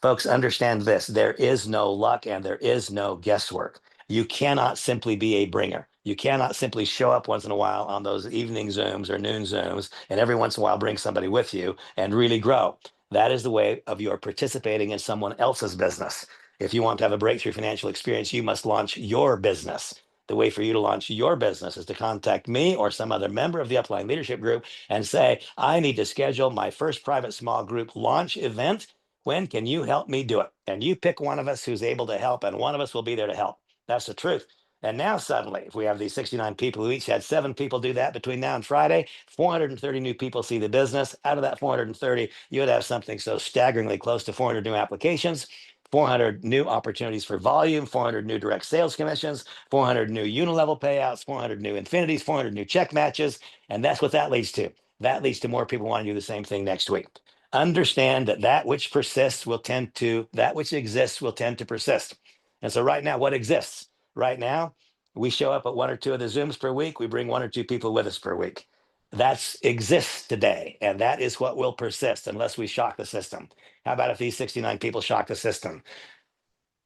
Folks, understand this. There is no luck and there is no guesswork. You cannot simply be a bringer. You cannot simply show up once in a while on those evening Zooms or noon Zooms and every once in a while bring somebody with you and really grow. That is the way of your participating in someone else's business. If you want to have a breakthrough financial experience, you must launch your business. The way for you to launch your business is to contact me or some other member of the Upline Leadership Group and say, I need to schedule my first private small group launch event. When can you help me do it? And you pick one of us who's able to help, and one of us will be there to help. That's the truth. And now suddenly, if we have these 69 people who each had 7 people do that between now and Friday, 430 new people see the business. Out of that 430, you would have something so staggeringly close to 400 new applications, 400 new opportunities for volume, 400 new direct sales commissions, 400 new unilevel payouts, 400 new infinities, 400 new check matches. And that's what that leads to. That leads to more people wanting to do the same thing next week. Understand that that which persists will tend to, that which exists will tend to persist. And so right now, what exists? Right now, we show up at 1 or 2 of the Zooms per week. We bring 1 or 2 people with us per week. That's exists today. And that is what will persist unless we shock the system. How about if these 69 people shock the system?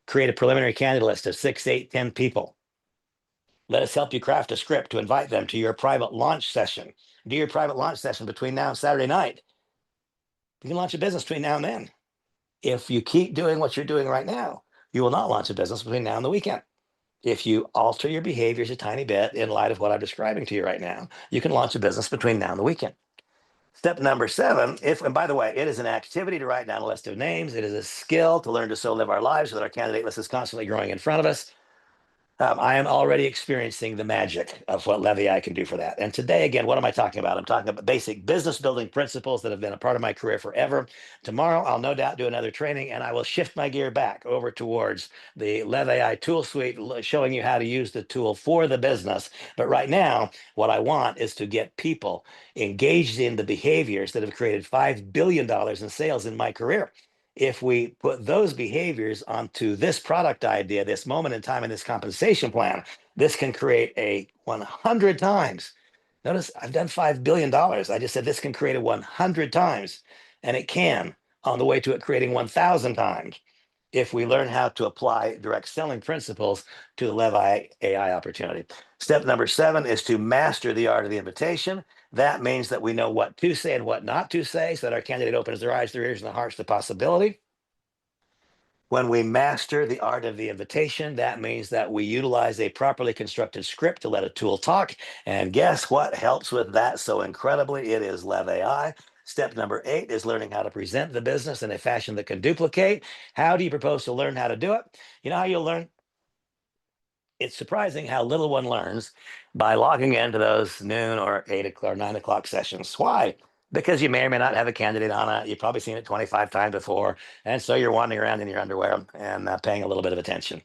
Create a preliminary candidate list of 6, 8, 10 people. Let us help you craft a script to invite them to your private launch session. Do your private launch session between now and Saturday night. You can launch a business between now and then. If you keep doing what you're doing right now, you will not launch a business between now and the weekend. If you alter your behaviors a tiny bit in light of what I'm describing to you right now, you can launch a business between now and the weekend. Step number 7, and by the way, it is an activity to write down a list of names. It is a skill to learn to so live our lives so that our candidate list is constantly growing in front of us. I am already experiencing the magic of what LevAI can do for that. And today, again, what am I talking about? I'm talking about basic business building principles that have been a part of my career forever. Tomorrow, I'll no doubt do another training, and I will shift my gear back over towards the LevAI tool suite, showing you how to use the tool for the business. But right now, what I want is to get people engaged in the behaviors that have created $5 billion in sales in my career. If we put those behaviors onto this product idea, this moment in time in this compensation plan, this can create a 100 times. Notice I've done $5 billion. I just said this can create a 100 times, and it can on the way to it creating 1,000 times if we learn how to apply direct selling principles to the LevAI opportunity. Step number 7 is to master the art of the invitation. That means that we know what to say and what not to say so that our candidate opens their eyes, their ears, and their hearts to possibility. When we master the art of the invitation, that means that we utilize a properly constructed script to let a tool talk. And guess what helps with that so incredibly? It is LevAI. Step number 8 is learning how to present the business in a fashion that can duplicate. How do you propose to learn how to do it? You know how you'll learn? It's surprising how little one learns by logging into those noon or 8 o'clock or 9 o'clock sessions. Why? Because you may or may not have a candidate on it. You've probably seen it 25 times before. And so you're wandering around in your underwear and paying a little bit of attention.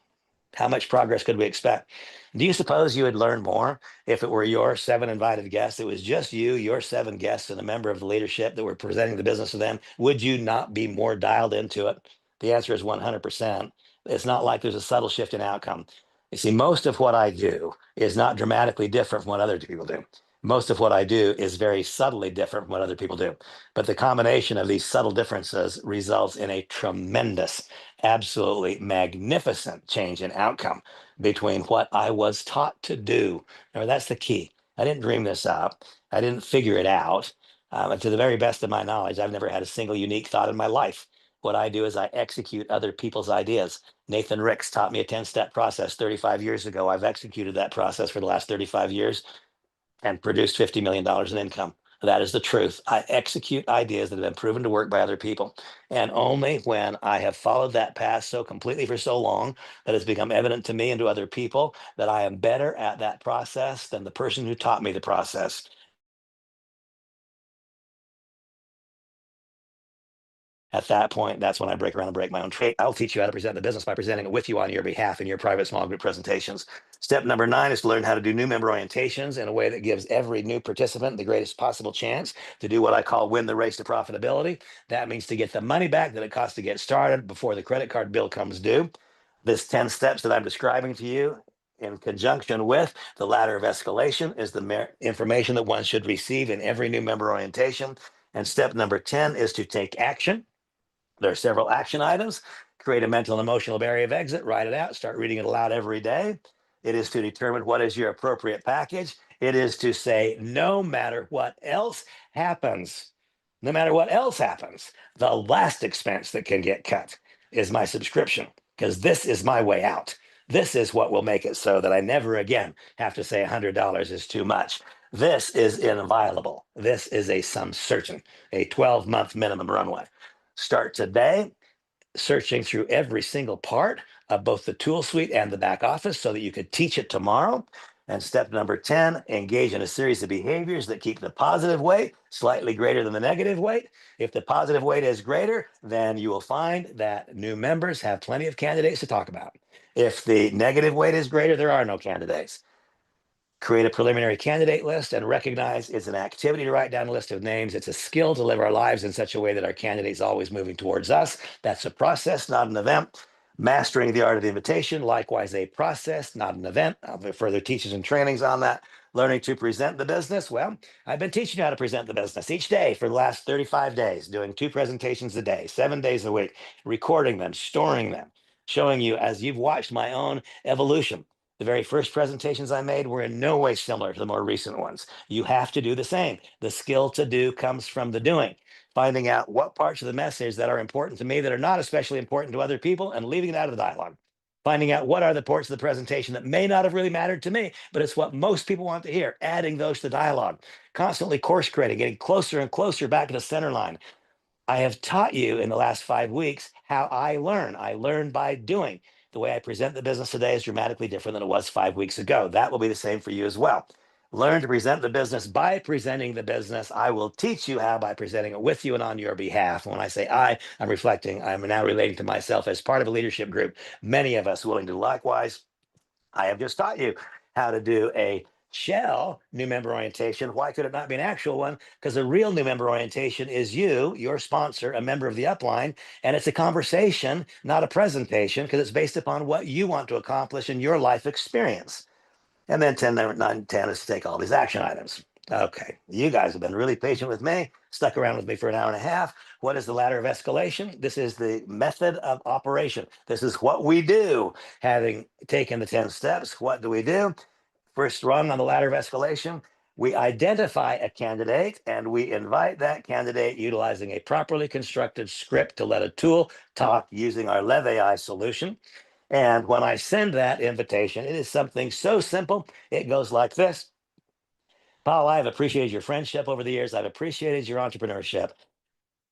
How much progress could we expect? Do you suppose you would learn more if it were your 7 invited guests? It was just you, your 7 guests, and a member of the leadership that were presenting the business to them. Would you not be more dialed into it? The answer is 100%. It's not like there's a subtle shift in outcome. You see, most of what I do is not dramatically different from what other people do. Most of what I do is very subtly different from what other people do. But the combination of these subtle differences results in a tremendous, absolutely magnificent change in outcome between what I was taught to do. Now, that's the key. I didn't dream this up. I didn't figure it out. And to the very best of my knowledge, I've never had a single unique thought in my life. What I do is I execute other people's ideas. Nathan Ricks taught me a 10-step process 35 years ago. I've executed that process for the last 35 years and produced $50 million in income. That is the truth. I execute ideas that have been proven to work by other people. And only when I have followed that path so completely for so long that it's become evident to me and to other people that I am better at that process than the person who taught me the process. At that point, that's when I break around and break my own trade. I'll teach you how to present the business by presenting it with you on your behalf in your private small group presentations. Step number 9 is to learn how to do new member orientations in a way that gives every new participant the greatest possible chance to do what I call win the race to profitability. That means to get the money back that it costs to get started before the credit card bill comes due. This 10 steps that I'm describing to you in conjunction with the ladder of escalation is the information that one should receive in every new member orientation. And step number 10 is to take action. There are several action items. Create a mental and emotional barrier of exit, write it out, start reading it aloud every day. It is to determine what is your appropriate package. It is to say, no matter what else happens, no matter what else happens, the last expense that can get cut is my subscription, because this is my way out. This is what will make it so that I never again have to say $100 is too much. This is inviolable. This is a sum certain, a 12-month minimum runway. Start today searching through every single part of both the tool suite and the back office so that you could teach it tomorrow. And step number 10, engage in a series of behaviors that keep the positive weight slightly greater than the negative weight. If the positive weight is greater, then you will find that new members have plenty of candidates to talk about. If the negative weight is greater, there are no candidates. Create a preliminary candidate list and recognize it's an activity to write down a list of names. It's a skill to live our lives in such a way that our candidate's always moving towards us. That's a process, not an event. Mastering the art of the invitation, likewise a process, not an event. I'll have further teachings and trainings on that. Learning to present the business. Well, I've been teaching you how to present the business each day for the last 35 days, doing 2 presentations a day, 7 days a week, recording them, storing them, showing you as you've watched my own evolution. The very first presentations I made were in no way similar to the more recent ones. You have to do the same. The skill to do comes from the doing. Finding out what parts of the message that are important to me that are not especially important to other people and leaving it out of the dialogue. Finding out what are the parts of the presentation that may not have really mattered to me, but it's what most people want to hear, adding those to the dialogue. Constantly course correcting, getting closer and closer back to the center line. I have taught you in the last 5 weeks how I learn. I learn by doing. The way I present the business today is dramatically different than it was 5 weeks ago. That will be the same for you as well. Learn to present the business by presenting the business. I will teach you how by presenting it with you and on your behalf. When I say I'm reflecting, I'm now relating to myself as part of a leadership group. Many of us willing to do likewise. I have just taught you how to do a shell new member orientation. Why could it not be an actual one? Because a real new member orientation is you, your sponsor, a member of the upline, and it's a conversation, not a presentation, because it's based upon what you want to accomplish in your life experience. And then 10, 9, 10 is to take all these action items. Okay, you guys have been really patient with me, stuck around with me for an hour and a half. What is the ladder of escalation? This is the method of operation. This is what we do. Having taken the 10 steps, what do we do? First rung on the ladder of escalation, we identify a candidate and we invite that candidate utilizing a properly constructed script to let a tool talk using our LevAI solution. And when I send that invitation, it is something so simple. It goes like this. Paul, I've appreciated your friendship over the years. I've appreciated your entrepreneurship.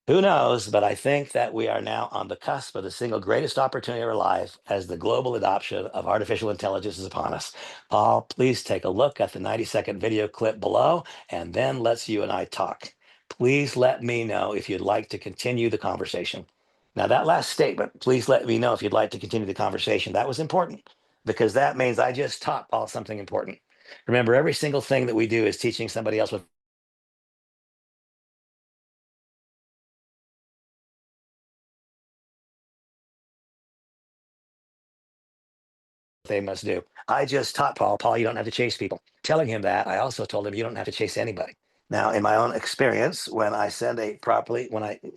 Who knows? But I think that we are now on the cusp of the single greatest opportunity of our life as the global adoption of artificial intelligence is upon us. Paul, please take a look at the 90-second video clip below, and then let's you and I talk. Please let me know if you'd like to continue the conversation. Now, that last statement, please let me know if you'd like to continue the conversation. That was important because that means I just taught Paul something important. Remember, every single thing that we do is teaching somebody else what they must do. I just taught Paul, you don't have to chase people. Telling him that, I also told him you don't have to chase anybody. Now, in my own experience, when I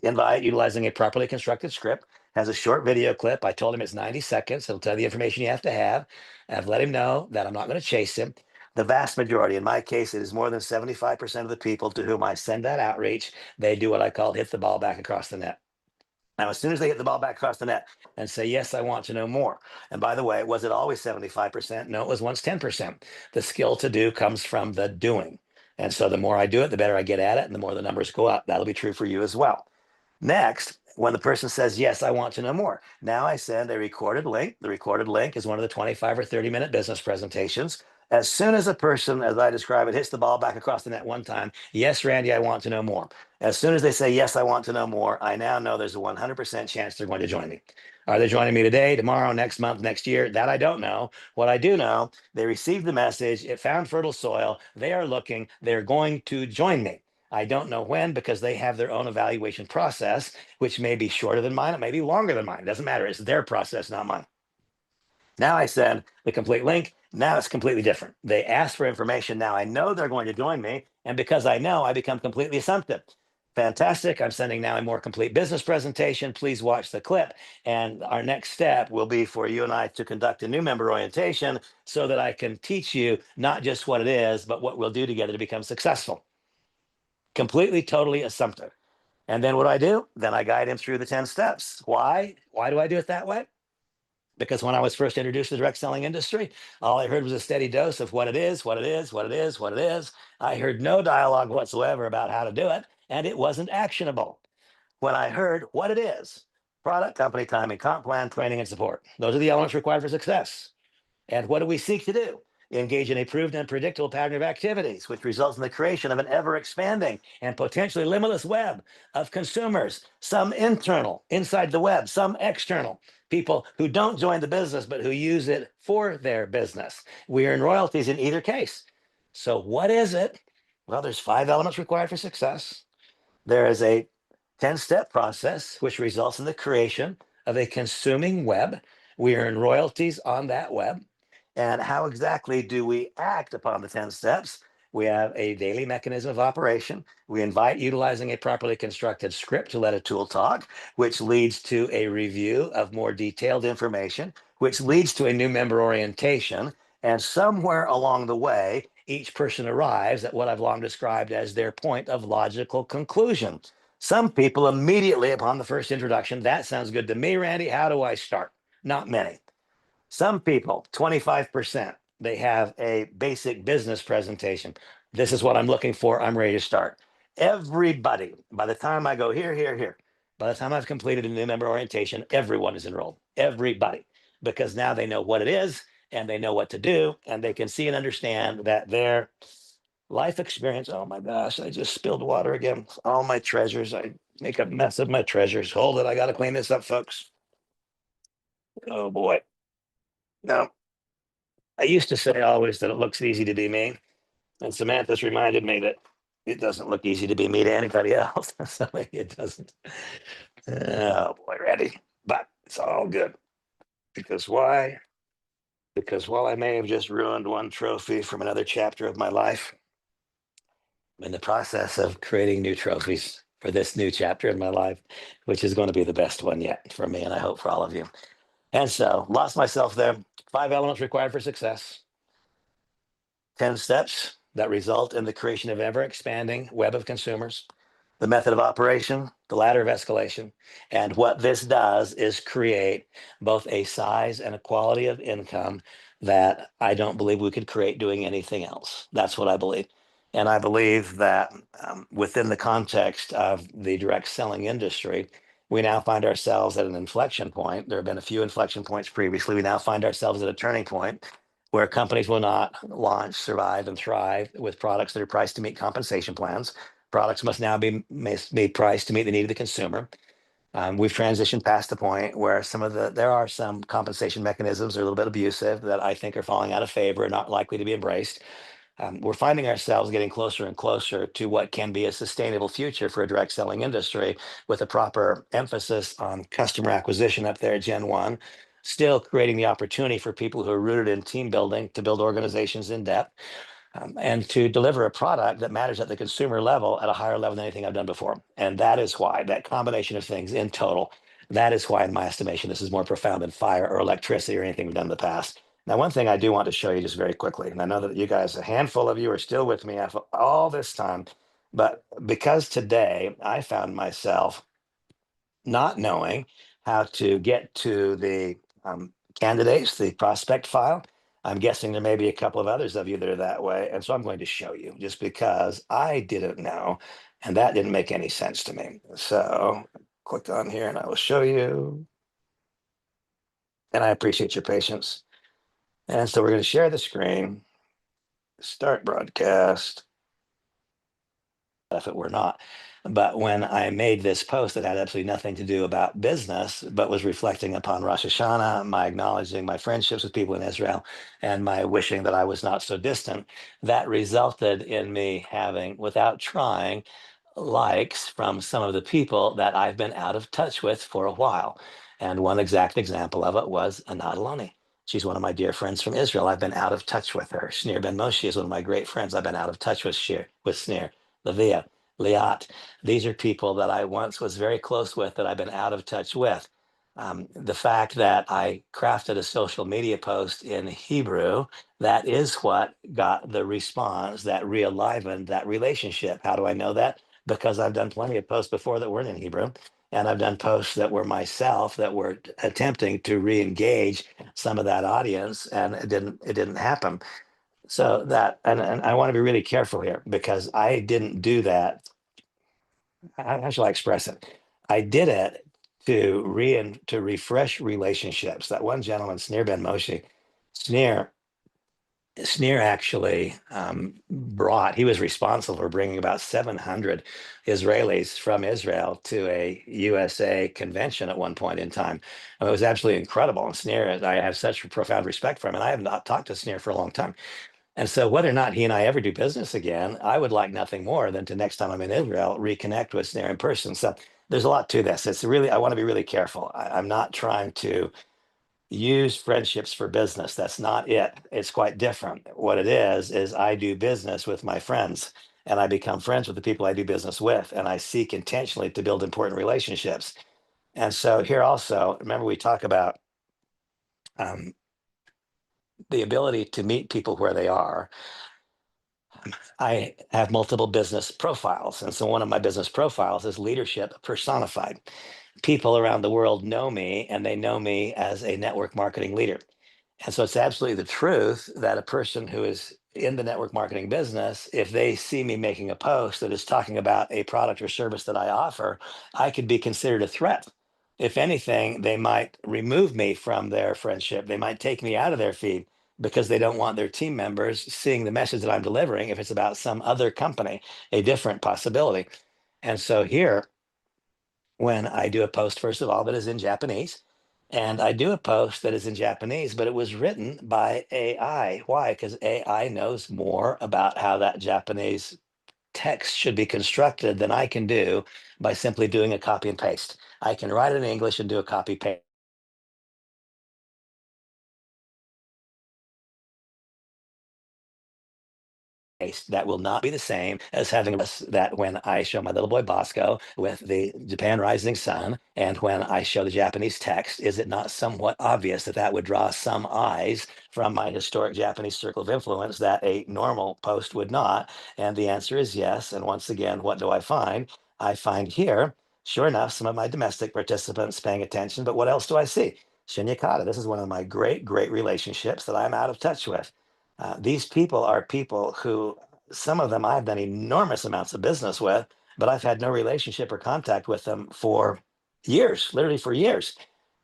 invite utilizing a properly constructed script, has a short video clip. I told him it's 90 seconds. It'll tell the information you have to have. I've let him know that I'm not going to chase him. The vast majority, in my case, it is more than 75% of the people to whom I send that outreach, they do what I call hit the ball back across the net. Now, as soon as they hit the ball back across the net and say, yes, I want to know more. And by the way, was it always 75%? No, it was once 10%. The skill to do comes from the doing. And so the more I do it, the better I get at it, and the more the numbers go up. That'll be true for you as well. Next, when the person says, yes, I want to know more, now I send a recorded link. The recorded link is one of the 25 or 30-minute business presentations. As soon as a person, as I describe it, hits the ball back across the net one time, yes, Randy, I want to know more. As soon as they say, yes, I want to know more, I now know there's a 100% chance they're going to join me. Are they joining me today, tomorrow, next month, next year? That I don't know. What I do know, they received the message, it found fertile soil, they are looking, they're going to join me. I don't know when because they have their own evaluation process, which may be shorter than mine, it may be longer than mine. It doesn't matter. It's their process, not mine. Now I send the complete link. Now it's completely different. They ask for information. Now I know they're going to join me. And because I know, I become completely assumptive. Fantastic. I'm sending now a more complete business presentation. Please watch the clip. And our next step will be for you and I to conduct a new member orientation so that I can teach you not just what it is, but what we'll do together to become successful. Completely, totally assumptive. And then what do? Then I guide him through the 10 steps. Why? Why do I do it that way? Because when I was first introduced to the direct selling industry, all I heard was a steady dose of what it is, what it is, what it is, what it is. I heard no dialogue whatsoever about how to do it, and it wasn't actionable. When I heard what it is, product, company, timing, comp plan, training, and support. Those are the elements required for success. And what do we seek to do? Engage in a proven and predictable pattern of activities, which results in the creation of an ever expanding and potentially limitless web of consumers, some internal inside the web, some external, people who don't join the business, but who use it for their business. We earn royalties in either case. So, what is it? Well, there's 5 elements required for success. There is a 10-step process, which results in the creation of a consuming web. We earn royalties on that web. And how exactly do we act upon the 10 steps? We have a daily mechanism of operation. We invite utilizing a properly constructed script to let a tool talk, which leads to a review of more detailed information, which leads to a new member orientation. And somewhere along the way, each person arrives at what I've long described as their point of logical conclusion. Some people immediately upon the first introduction, that sounds good to me, Randy. How do I start? Not many. Some people, 25%, they have a basic business presentation. This is what I'm looking for. I'm ready to start. Everybody, by the time I go here, by the time I've completed a new member orientation, everyone is enrolled. Everybody, because now they know what it is and they know what to do, and they can see and understand that their life experience. Oh my gosh, I just spilled water again. All my treasures. I make a mess of my treasures. Hold it. I got to clean this up, folks. Oh boy. No, I used to say always that it looks easy to be me. And Samantha's reminded me that it doesn't look easy to be me to anybody else. So maybe it doesn't. Oh boy, ready. But it's all good. Because why? Because while I may have just ruined one trophy from another chapter of my life, I'm in the process of creating new trophies for this new chapter in my life, which is going to be the best one yet for me, and I hope for all of you. And so, lost myself there. 5 elements required for success. 10 steps that result in the creation of ever expanding web of consumers, the method of operation, the ladder of escalation. And what this does is create both a size and a quality of income that I don't believe we could create doing anything else. That's what I believe. And I believe that within the context of the direct selling industry, we now find ourselves at an inflection point. There have been a few inflection points previously. We now find ourselves at a turning point where companies will not launch, survive, and thrive with products that are priced to meet compensation plans. Products must now be priced to meet the need of the consumer. We've transitioned past the point where there are some compensation mechanisms that are a little bit abusive that I think are falling out of favor and not likely to be embraced. We're finding ourselves getting closer and closer to what can be a sustainable future for a direct selling industry with a proper emphasis on customer acquisition up there at Gen 1, still creating the opportunity for people who are rooted in team building to build organizations in depth and to deliver a product that matters at the consumer level at a higher level than anything I've done before. And that is why that combination of things in total, that is why, in my estimation, this is more profound than fire or electricity or anything we've done in the past. Now, one thing I do want to show you just very quickly, and I know that you guys, a handful of you are still with me after all this time, but because today I found myself not knowing how to get to the candidates, the prospect file. I'm guessing there may be a couple of others of you that are that way. And so I'm going to show you just because I didn't know, and that didn't make any sense to me. So click on here and I will show you. And I appreciate your patience. And so we're going to share the screen, start broadcast. If it were not. But when I made this post that had absolutely nothing to do about business, but was reflecting upon Rosh Hashanah, my acknowledging my friendships with people in Israel, and my wishing that I was not so distant, that resulted in me having, without trying, likes from some of the people that I've been out of touch with for a while. And one exact example of it was Anat Aloni. She's one of my dear friends from Israel. I've been out of touch with her. Shneur Ben Moshe is one of my great friends. I've been out of touch with Shneur. Levia. Liat. These are people that I once was very close with that I've been out of touch with. The fact that I crafted a social media post in Hebrew, that is what got the response that realivened that relationship. How do I know that? Because I've done plenty of posts before that weren't in Hebrew. And I've done posts that were myself that were attempting to re-engage some of that audience, and it didn't happen. So that, and I want to be really careful here because I didn't do that. How shall I express it? I did it to refresh relationships. That one gentleman, Sneer Ben Moshe, Sneer Sneer actually he was responsible for bringing about 700 Israelis from Israel to a USA convention at one point in time. It was absolutely incredible. And Sneer, I have such profound respect for him, and I have not talked to Sneer for a long time. And so, whether or not he and I ever do business again, I would like nothing more than to next time I'm in Israel reconnect with Sneer in person. So, there's a lot to this. It's really, I want to be really careful. I'm not trying to use friendships for business. That's not it. It's quite different. What it is I do business with my friends, and I become friends with the people I do business with, and I seek intentionally to build important relationships. And so here also, remember we talk about um, the ability to meet people where they are. I have multiple business profiles. And so one of my business profiles is leadership personified. People around the world know me, and they know me as a network marketing leader. And so it's absolutely the truth that a person who is in the network marketing business, if they see me making a post that is talking about a product or service that I offer, I could be considered a threat. If anything, they might remove me from their friendship. They might take me out of their feed because they don't want their team members seeing the message that I'm delivering if it's about some other company, a different possibility. And so here, when I do a post, first of all, that is in Japanese. And I do a post that is in Japanese, but it was written by AI. Why? Because AI knows more about how that Japanese text should be constructed than I can do by simply doing a copy and paste. I can write it in English and do a copy paste that will not be the same as having that when I show my little boy Bosco with the Japan Rising Sun and when I show the Japanese text, is it not somewhat obvious that that would draw some eyes from my historic Japanese circle of influence that a normal post would not? And the answer is yes. And once again, what do I find? I find here, sure enough, some of my domestic participants paying attention, but what else do I see? Shinyakata, this is one of my great, great relationships that I'm out of touch with. These people are people who, some of them I've done enormous amounts of business with, but I've had no relationship or contact with them for years, literally for years.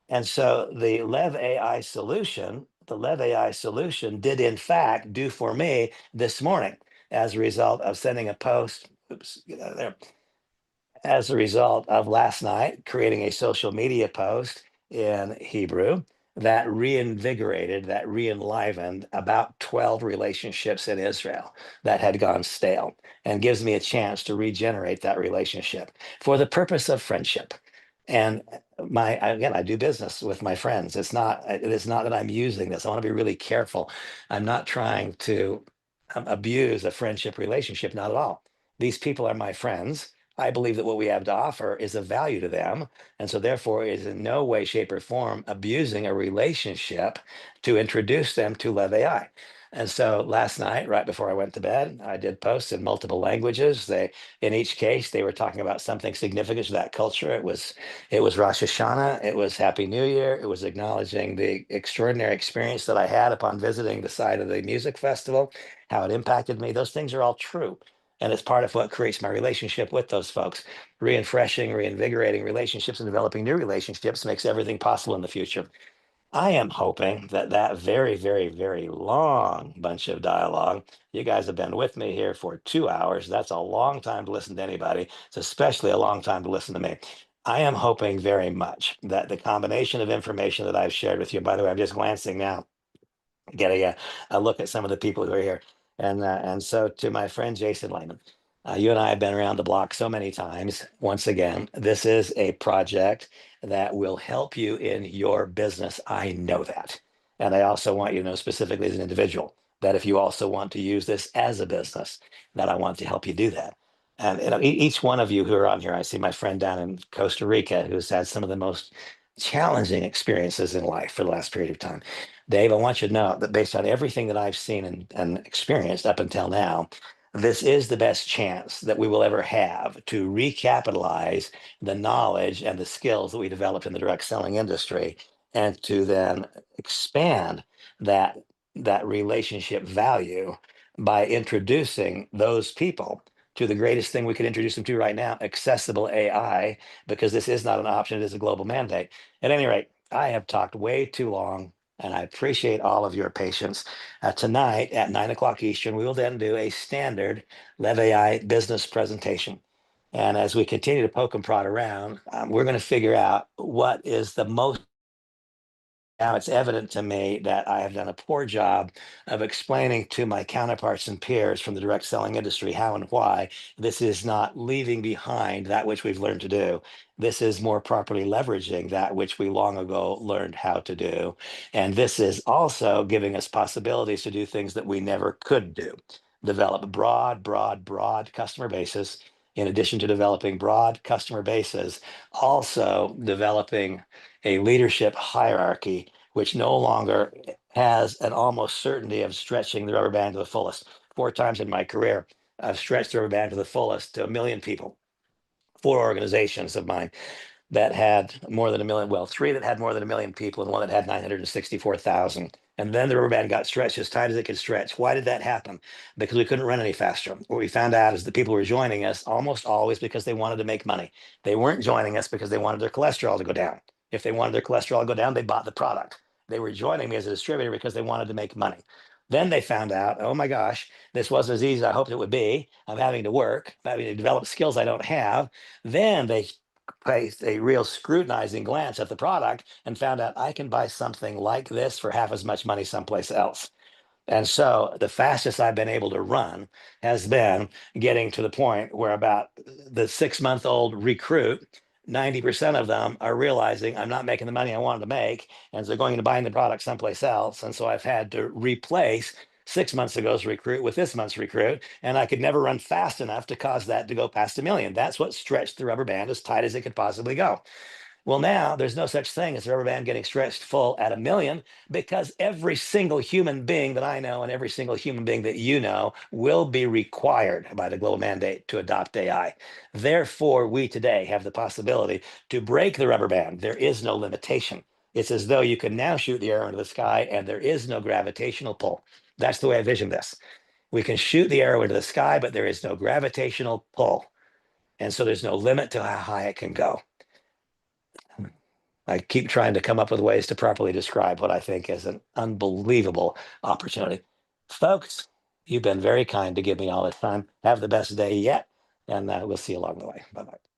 And so the Lev AI solution did in fact do for me this morning as a result of sending a post. Oops, get out of there, as a result of last night creating a social media post in Hebrew that reinvigorated, that re-enlivened about 12 relationships in Israel that had gone stale, and gives me a chance to regenerate that relationship for the purpose of friendship. And again, I do business with my friends. It is not that I'm using this. I want to be really careful. I'm not trying to abuse a friendship relationship, not at all. These people are my friends. I believe that what we have to offer is of value to them. And so, therefore, it is in no way, shape, or form abusing a relationship to introduce them to Lev AI. And so last night, right before I went to bed, I did posts in multiple languages. In each case, they were talking about something significant to that culture. It was Rosh Hashanah. It was Happy New Year. It was acknowledging the extraordinary experience that I had upon visiting the site of the music festival, how it impacted me. Those things are all true. And it's part of what creates my relationship with those folks. Refreshing, reinvigorating relationships and developing new relationships makes everything possible in the future. I am hoping that that very, very, very long bunch of dialogue, you guys have been with me here for 2 hours. That's a long time to listen to anybody. It's especially a long time to listen to me. I am hoping very much that the combination of information that I've shared with you, by the way, I'm just glancing now, get a look at some of the people who are here. And so to my friend Jason Lehman, you and I have been around the block so many times. Once again, this is a project that will help you in your business. I know that. And I also want you to know specifically as an individual that if you also want to use this as a business, that I want to help you do that. And each one of you who are on here, I see my friend down in Costa Rica who's had some of the most challenging experiences in life for the last period of time. Dave, I want you to know that based on everything that I've seen and experienced up until now, this is the best chance that we will ever have to recapitalize the knowledge and the skills that we developed in the direct selling industry, and to then expand that relationship value by introducing those people to the greatest thing we could introduce them to right now, accessible AI, because this is not an option, it is a global mandate. At any rate, I have talked way too long, and I appreciate all of your patience. Tonight at 9 o'clock Eastern, we will then do a standard LevAI business presentation. And as we continue to poke and prod around, we're going to figure out what is the most. Now it's evident to me that I have done a poor job of explaining to my counterparts and peers from the direct selling industry how and why this is not leaving behind that which we've learned to do. This is more properly leveraging that which we long ago learned how to do. And this is also giving us possibilities to do things that we never could do. Develop broad customer bases. In addition to developing broad customer bases, also developing a leadership hierarchy which no longer has an almost certainty of stretching the rubber band to the fullest. 4 times in my career, I've stretched the rubber band to the fullest to 1 million people. 4 organizations of mine that had more than 1 million, well, 3 that had more than 1 million people and one that had 964,000. And then the rubber band got stretched as tight as it could stretch. Why did that happen? Because we couldn't run any faster. What we found out is that people were joining us almost always because they wanted to make money. They weren't joining us because they wanted their cholesterol to go down. If they wanted their cholesterol to go down, they bought the product. They were joining me as a distributor because they wanted to make money. Then they found out, oh my gosh, this wasn't as easy as I hoped it would be. I'm having to work, I'm having to develop skills I don't have. Then they placed a real scrutinizing glance at the product and found out I can buy something like this for half as much money someplace else. And so the fastest I've been able to run has been getting to the point where about the 6-month-old recruit, 90% of them are realizing I'm not making the money I wanted to make. And so they're going to buying the product someplace else. And so I've had to replace 6 months ago's recruit with this month's recruit. And I could never run fast enough to cause that to go past 1 million. That's what stretched the rubber band as tight as it could possibly go. Well, now there's no such thing as a rubber band getting stretched full at 1 million, because every single human being that I know and every single human being that you know will be required by the global mandate to adopt AI. Therefore, we today have the possibility to break the rubber band. There is no limitation. It's as though you can now shoot the arrow into the sky and there is no gravitational pull. That's the way I vision this. We can shoot the arrow into the sky, but there is no gravitational pull. And so there's no limit to how high it can go. I keep trying to come up with ways to properly describe what I think is an unbelievable opportunity. Folks, you've been very kind to give me all this time. Have the best day yet, and we'll see you along the way. Bye bye.